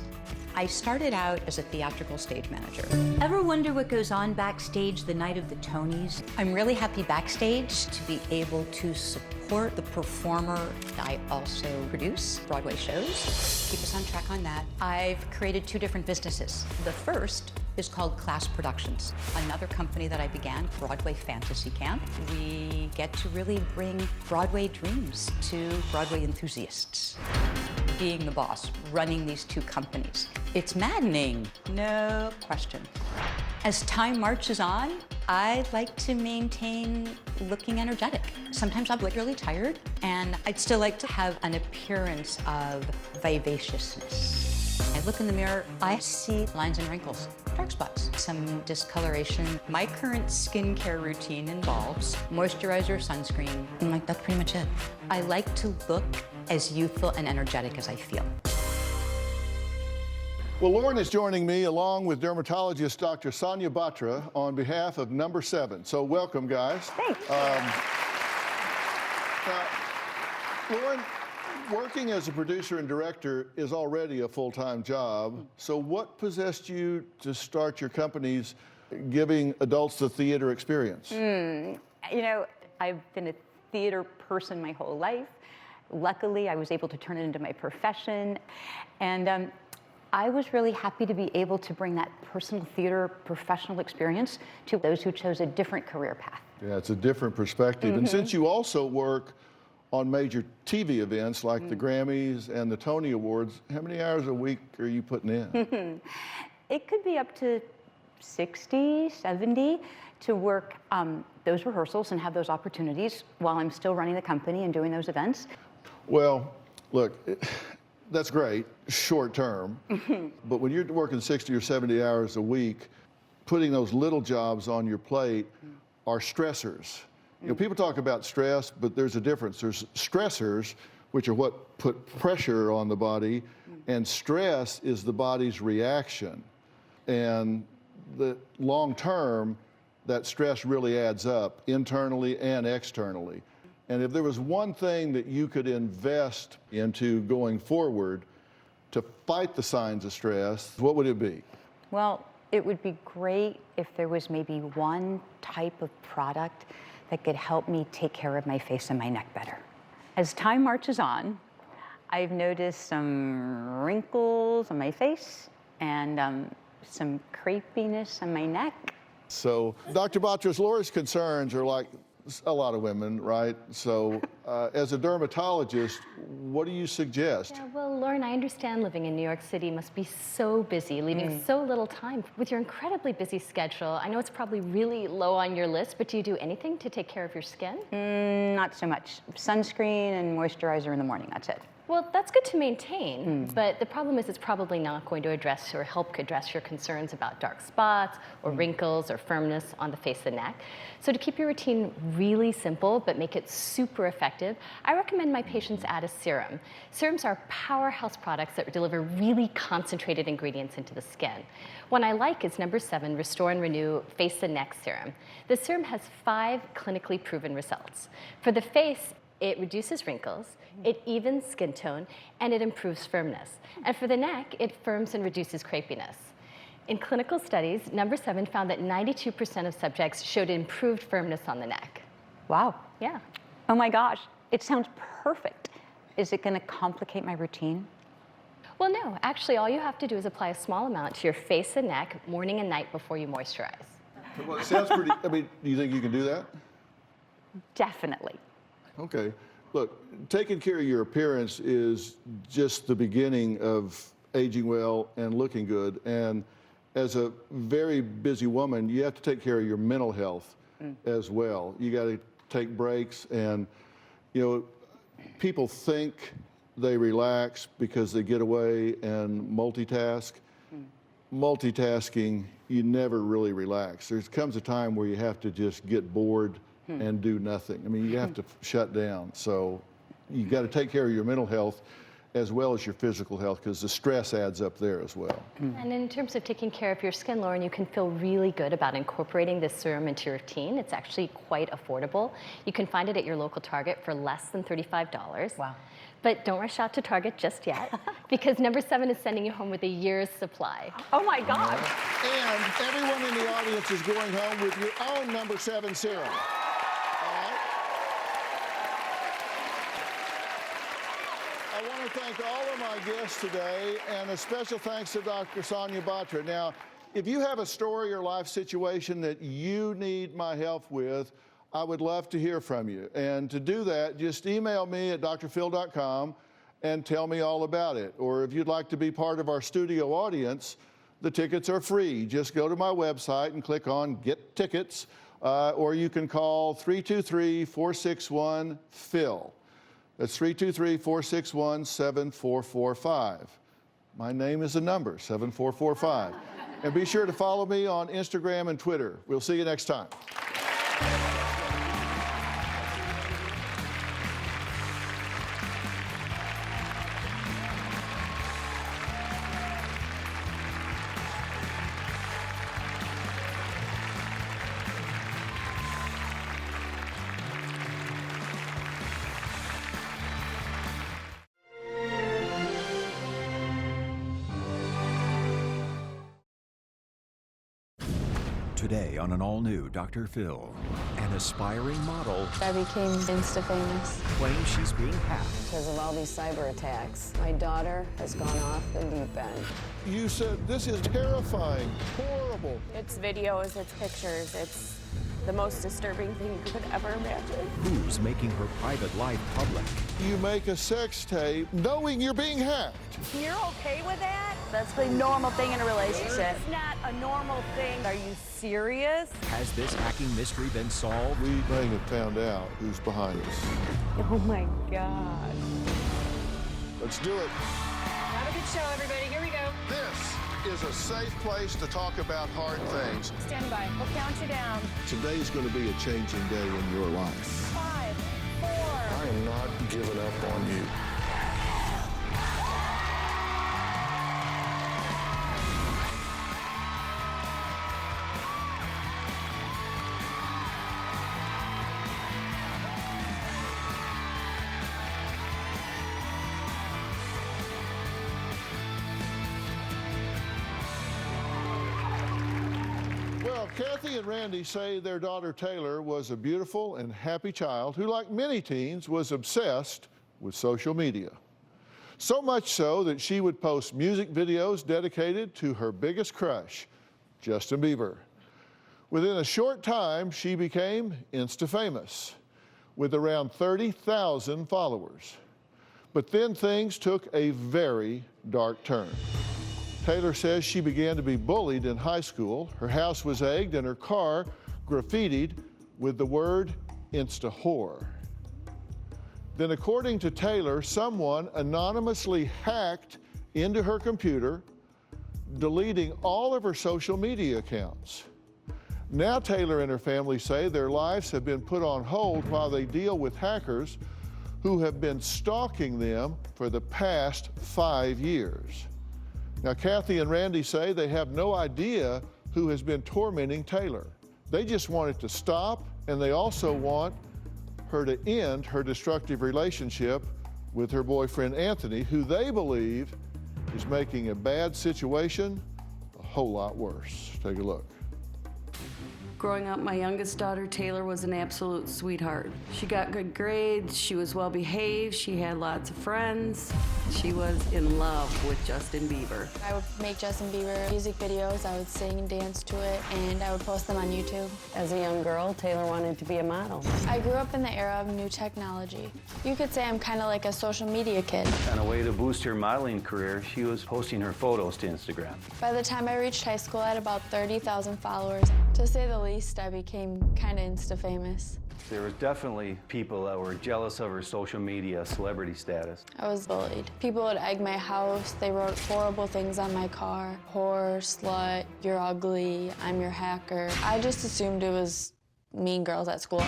I started out as a theatrical stage manager. Ever wonder what goes on backstage the night of the Tonys? I'm really happy backstage to be able to support the performer. I also produce Broadway shows. Keep us on track on that. I've created 2 different businesses. The first is called Class Productions, another company that I began, Broadway Fantasy Camp. We get to really bring Broadway dreams to Broadway enthusiasts. Being the boss, running these 2 companies, it's maddening, no question. As time marches on, I like to maintain looking energetic. Sometimes I'll look really tired, and I'd still like to have an appearance of vivaciousness. I look in the mirror, I see lines and wrinkles, dark spots, some discoloration. My current skincare routine involves moisturizer, sunscreen, and that's pretty much it. I like to look as youthful and energetic as I feel. Well, Lauren is joining me along with dermatologist Dr. Sonia Batra on behalf of Number 7. So welcome, guys. Thanks. Now, Lauren, working as a producer and director is already a full-time job. So what possessed you to start your companies giving adults the theater experience? You know, I've been a theater person my whole life. Luckily, I was able to turn it into my profession. And I was really happy to be able to bring that personal theater professional experience to those who chose a different career path. Yeah, it's a different perspective. And since you also work on major TV events like the Grammys and the Tony Awards, how many hours a week are you putting in? It could be up to 60, 70 to work those rehearsals and have those opportunities while I'm still running the company and doing those events. Well, look, that's great, short term. But when you're working 60 or 70 hours a week, putting those little jobs on your plate are stressors. You know, people talk about stress, but there's a difference. There's stressors, which are what put pressure on the body, and stress is the body's reaction. And the long term, that stress really adds up internally and externally. And if there was one thing that you could invest into going forward to fight the signs of stress, what would it be? Well, it would be great if there was maybe one type of product that could help me take care of my face and my neck better. As time marches on, I've noticed some wrinkles on my face and some crepiness on my neck. So, Dr. Batra's, Laura's concerns are like a lot of women, right? So, as a dermatologist, what do you suggest? Yeah, well, Lauren, I understand living in New York City must be so busy, leaving so little time. With your incredibly busy schedule, I know it's probably really low on your list, but do you do anything to take care of your skin? Not so much. Sunscreen and moisturizer in the morning, that's it. Well, that's good to maintain, but the problem is it's probably not going to address or help address your concerns about dark spots or wrinkles or firmness on the face and neck. So to keep your routine really simple but make it super effective, I recommend my patients add a serum. Serums are powerhouse products that deliver really concentrated ingredients into the skin. One I like is number 7, Restore and Renew Face and Neck Serum. This serum has 5 clinically proven results. For the face, it reduces wrinkles, it evens skin tone, and it improves firmness. And for the neck, it firms and reduces crepiness. In clinical studies, number 7 found that 92% of subjects showed improved firmness on the neck. Wow. Yeah. Oh my gosh, it sounds perfect. Is it going to complicate my routine? Well, no. Actually, all you have to do is apply a small amount to your face and neck morning and night before you moisturize. Well, it sounds pretty, I mean, do you think you can do that? Definitely. Okay. Look, taking care of your appearance is just the beginning of aging well and looking good. And as a very busy woman, you have to take care of your mental health as well. You got to take breaks, and, you know, people think they relax because they get away and multitask. Multitasking, you never really relax. There comes a time where you have to just get bored and do nothing. I mean, you have to shut down. So you got to take care of your mental health as well as your physical health, because the stress adds up there as well. And in terms of taking care of your skin, Lauren, you can feel really good about incorporating this serum into your routine. It's actually quite affordable. You can find it at your local Target for less than $35. Wow. But don't rush out to Target just yet, because number 7 is sending you home with a year's supply. Oh my God. And everyone in the audience is going home with your own number 7 serum. I want to thank all of my guests today, and a special thanks to Dr. Sonia Batra. Now, if you have a story or life situation that you need my help with, I would love to hear from you. And to do that, just email me at drphil.com and tell me all about it. Or if you'd like to be part of our studio audience, the tickets are free. Just go to my website and click on Get Tickets, or you can call 323-461-PHIL. That's 323-461-7445. My name is a number, 7445. And be sure to follow me on Instagram and Twitter. We'll see you next time. Today on an all-new Dr. Phil, an aspiring model I became Insta-famous claims she's being hacked. because of all these cyber attacks. My daughter has gone off the deep end. You said this is terrifying, horrible. It's videos, it's pictures, it's the most disturbing thing you could ever imagine. Who's making her private life public? You make a sex tape knowing you're being hacked. You're okay with that? That's a normal thing in a relationship. It's not a normal thing. Are you serious? Has this hacking mystery been solved? We may have found out who's behind us. Oh my God. Let's do it. Have a good show, everybody. Here we go. This is a safe place to talk about hard things. Stand by. We'll count you down. Today's going to be a changing day in your life. 5, 4. I am not giving up on you. Well, Kathy and Randy say their daughter Taylor was a beautiful and happy child who, like many teens, was obsessed with social media. So much so that she would post music videos dedicated to her biggest crush, Justin Bieber. Within a short time, she became Insta-famous with around 30,000 followers. But then things took a very dark turn. Taylor says she began to be bullied in high school. Her house was egged and her car graffitied with the word Insta-whore. Then, according to Taylor, someone anonymously hacked into her computer, deleting all of her social media accounts. Now Taylor and her family say their lives have been put on hold while they deal with hackers who have been stalking them for the past 5 years. Now, Kathy and Randy say they have no idea who has been tormenting Taylor. They just want it to stop, and they also want her to end her destructive relationship with her boyfriend Anthony, who they believe is making a bad situation a whole lot worse. Take a look. Growing up, my youngest daughter, Taylor, was an absolute sweetheart. She got good grades, she was well behaved, she had lots of friends. She was in love with Justin Bieber. I would make Justin Bieber music videos, I would sing and dance to it, and I would post them on YouTube. As a young girl, Taylor wanted to be a model. I grew up in the era of new technology. You could say I'm kind of like a social media kid. On a way to boost her modeling career, she was posting her photos to Instagram. By the time I reached high school, I had about 30,000 followers. To say the least, I became kind of Insta-famous. There was definitely people that were jealous of her social media celebrity status. I was bullied. People would egg my house. They wrote horrible things on my car. Whore, slut, you're ugly, I'm your hacker. I just assumed it was mean girls at school.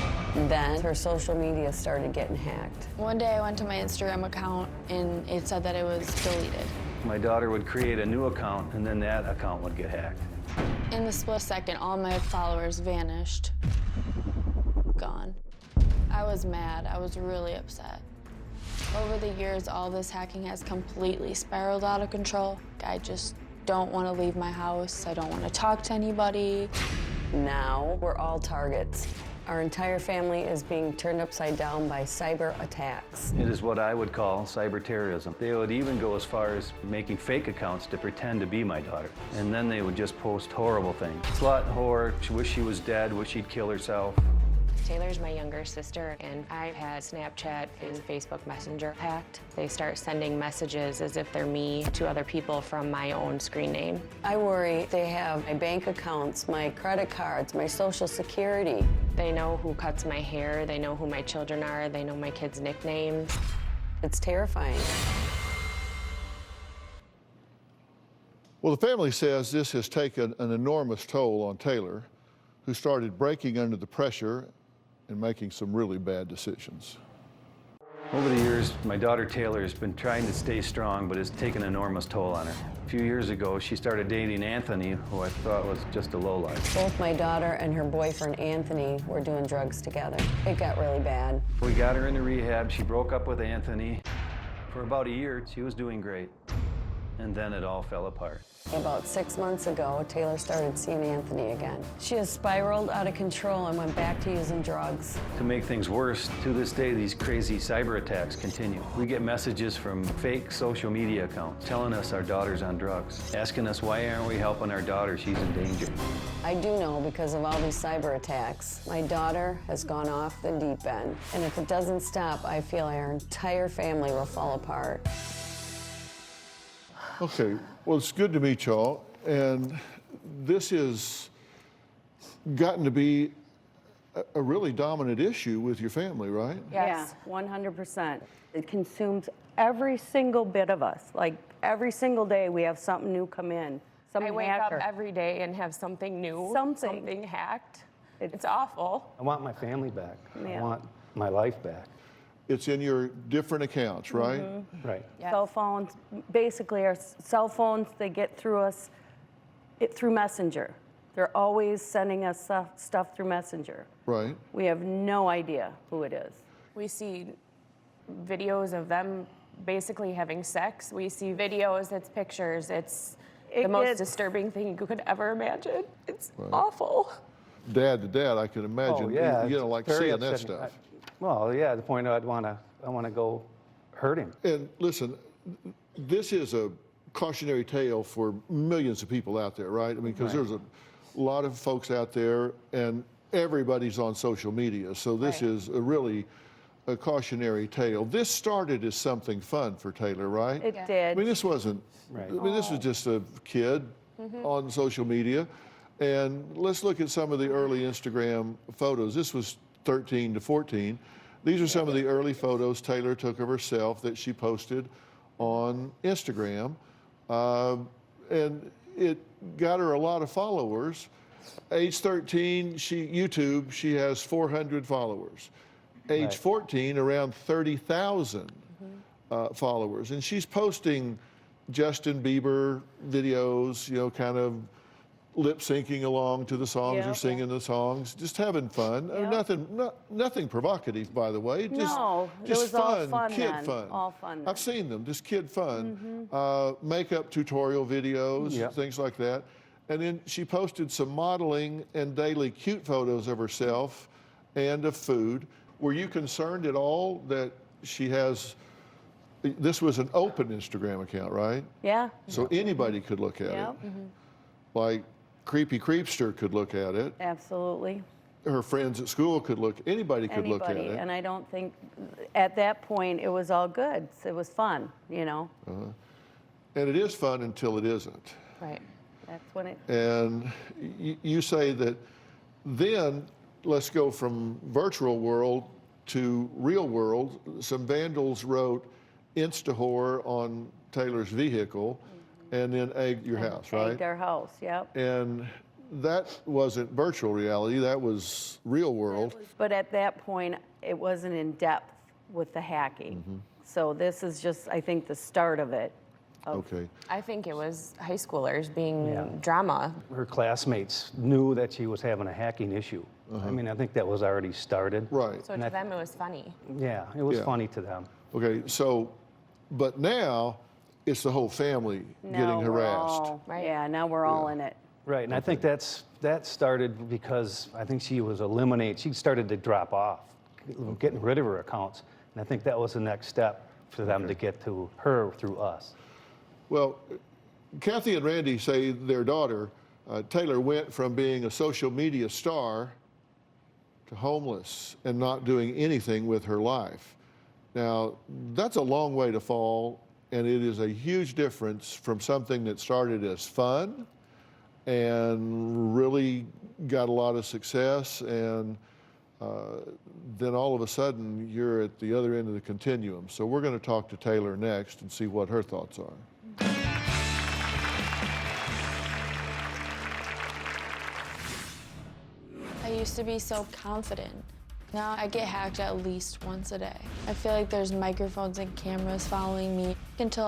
Then her social media started getting hacked. One day I went to my Instagram account and it said that it was deleted. My daughter would create a new account and then that account would get hacked. In the split second, all my followers vanished. Gone. I was mad. I was really upset. Over the years, all this hacking has completely spiraled out of control. I just don't want to leave my house. I don't want to talk to anybody. Now we're all targets. Our entire family is being turned upside down by cyber attacks. It is what I would call cyber terrorism. They would even go as far as making fake accounts to pretend to be my daughter. And then they would just post horrible things. Slut, whore, she wish she was dead, wish she'd kill herself. Taylor's my younger sister, and I had Snapchat and Facebook Messenger hacked. They start sending messages as if they're me to other people from my own screen name. I worry they have my bank accounts, my credit cards, my social security. They know who cuts my hair, they know who my children are, they know my kids' nicknames. It's terrifying. Well, the family says this has taken an enormous toll on Taylor, who started breaking under the pressure and making some really bad decisions. Over the years, my daughter Taylor has been trying to stay strong, but it's taken an enormous toll on her. A few years ago, she started dating Anthony, who I thought was just a lowlife. Both my daughter and her boyfriend, Anthony, were doing drugs together. It got really bad. We got her into rehab. She broke up with Anthony. For about a year, she was doing great. And then it all fell apart. About 6 months ago, Taylor started seeing Anthony again. She has spiraled out of control and went back to using drugs. To make things worse, to this day, these crazy cyber attacks continue. We get messages from fake social media accounts telling us our daughter's on drugs, asking us why aren't we helping our daughter, she's in danger. I do know because of all these cyber attacks, my daughter has gone off the deep end. And if it doesn't stop, I feel our entire family will fall apart. Okay, well, it's good to meet y'all, and this has gotten to be a really dominant issue with your family, right? Yes, 100%. It consumes every single bit of us. Like, every single day we have something new come in. I wake up every day and have something new, something hacked. It's awful. I want my family back. Yeah. I want my life back. It's in your different accounts, right? Mm-hmm. Right. Yes. Cell phones, basically our cell phones, they get through us through Messenger. They're always sending us stuff through Messenger. Right. We have no idea who it is. We see videos of them basically having sex. We see videos, it's pictures, it's the most disturbing thing you could ever imagine. It's awful. Dad to dad, I can imagine. Oh, yeah, you know, like very seeing that upsetting. stuff. Well, yeah, at the point I want to go hurt him. And listen, this is a cautionary tale for millions of people out there, right? I mean, because there's a lot of folks out there, and everybody's on social media. So this is really a cautionary tale. This started as something fun for Taylor, right? It did. I mean, this wasn't. I mean, this was just a kid on social media. And let's look at some of the early Instagram photos. This was 13 to 14. These are some of the early photos Taylor took of herself that she posted on Instagram. And it got her a lot of followers. Age 13, YouTube, she has 400 followers. Age 14, around 30,000 followers. And she's posting Justin Bieber videos, you know, kind of lip syncing along to the songs or singing the songs, just having fun. Nothing provocative, by the way. No, just it was fun, all fun kid then. fun. All fun then. I've seen them, just kid fun. Makeup tutorial videos, things like that. And then she posted some modeling and daily cute photos of herself and of food. Were you concerned at all that she has, this was an open Instagram account, right? Yeah. So anybody could look at Yep. it. Like Creepy Creepster could look at it. Absolutely. Her friends at school could look, anybody could look at Anybody, it. and I don't think, at that point, it was all good. It was fun, you know? And it is fun until it isn't. Right. That's when it... And you say that then, let's go from virtual world to real world. Some vandals wrote Insta-horror on Taylor's vehicle and then egged your house, right? Egged our house, yep. And that wasn't virtual reality, that was real world. But at that point, it wasn't in depth with the hacking. So this is just, I think, the start of it. Okay. I think it was high schoolers being drama. Her classmates knew that she was having a hacking issue. I mean, I think that was already started. Right. So to them, it was funny. Yeah, it was funny to them. Okay, so, but now it's the whole family getting harassed. Yeah, now we're all in it. Right, and I think that started because I think she started to drop off, getting rid of her accounts. And I think that was the next step for them to get to her through us. Well, Kathy and Randy say their daughter, Taylor, went from being a social media star to homeless and not doing anything with her life. Now, that's a long way to fall, and it is a huge difference from something that started as fun and really got a lot of success, and then all of a sudden you're at the other end of the continuum. So we're going to talk to Taylor next and see what her thoughts are. I used to be so confident. Now I get hacked at least once a day. I feel like there's microphones and cameras following me until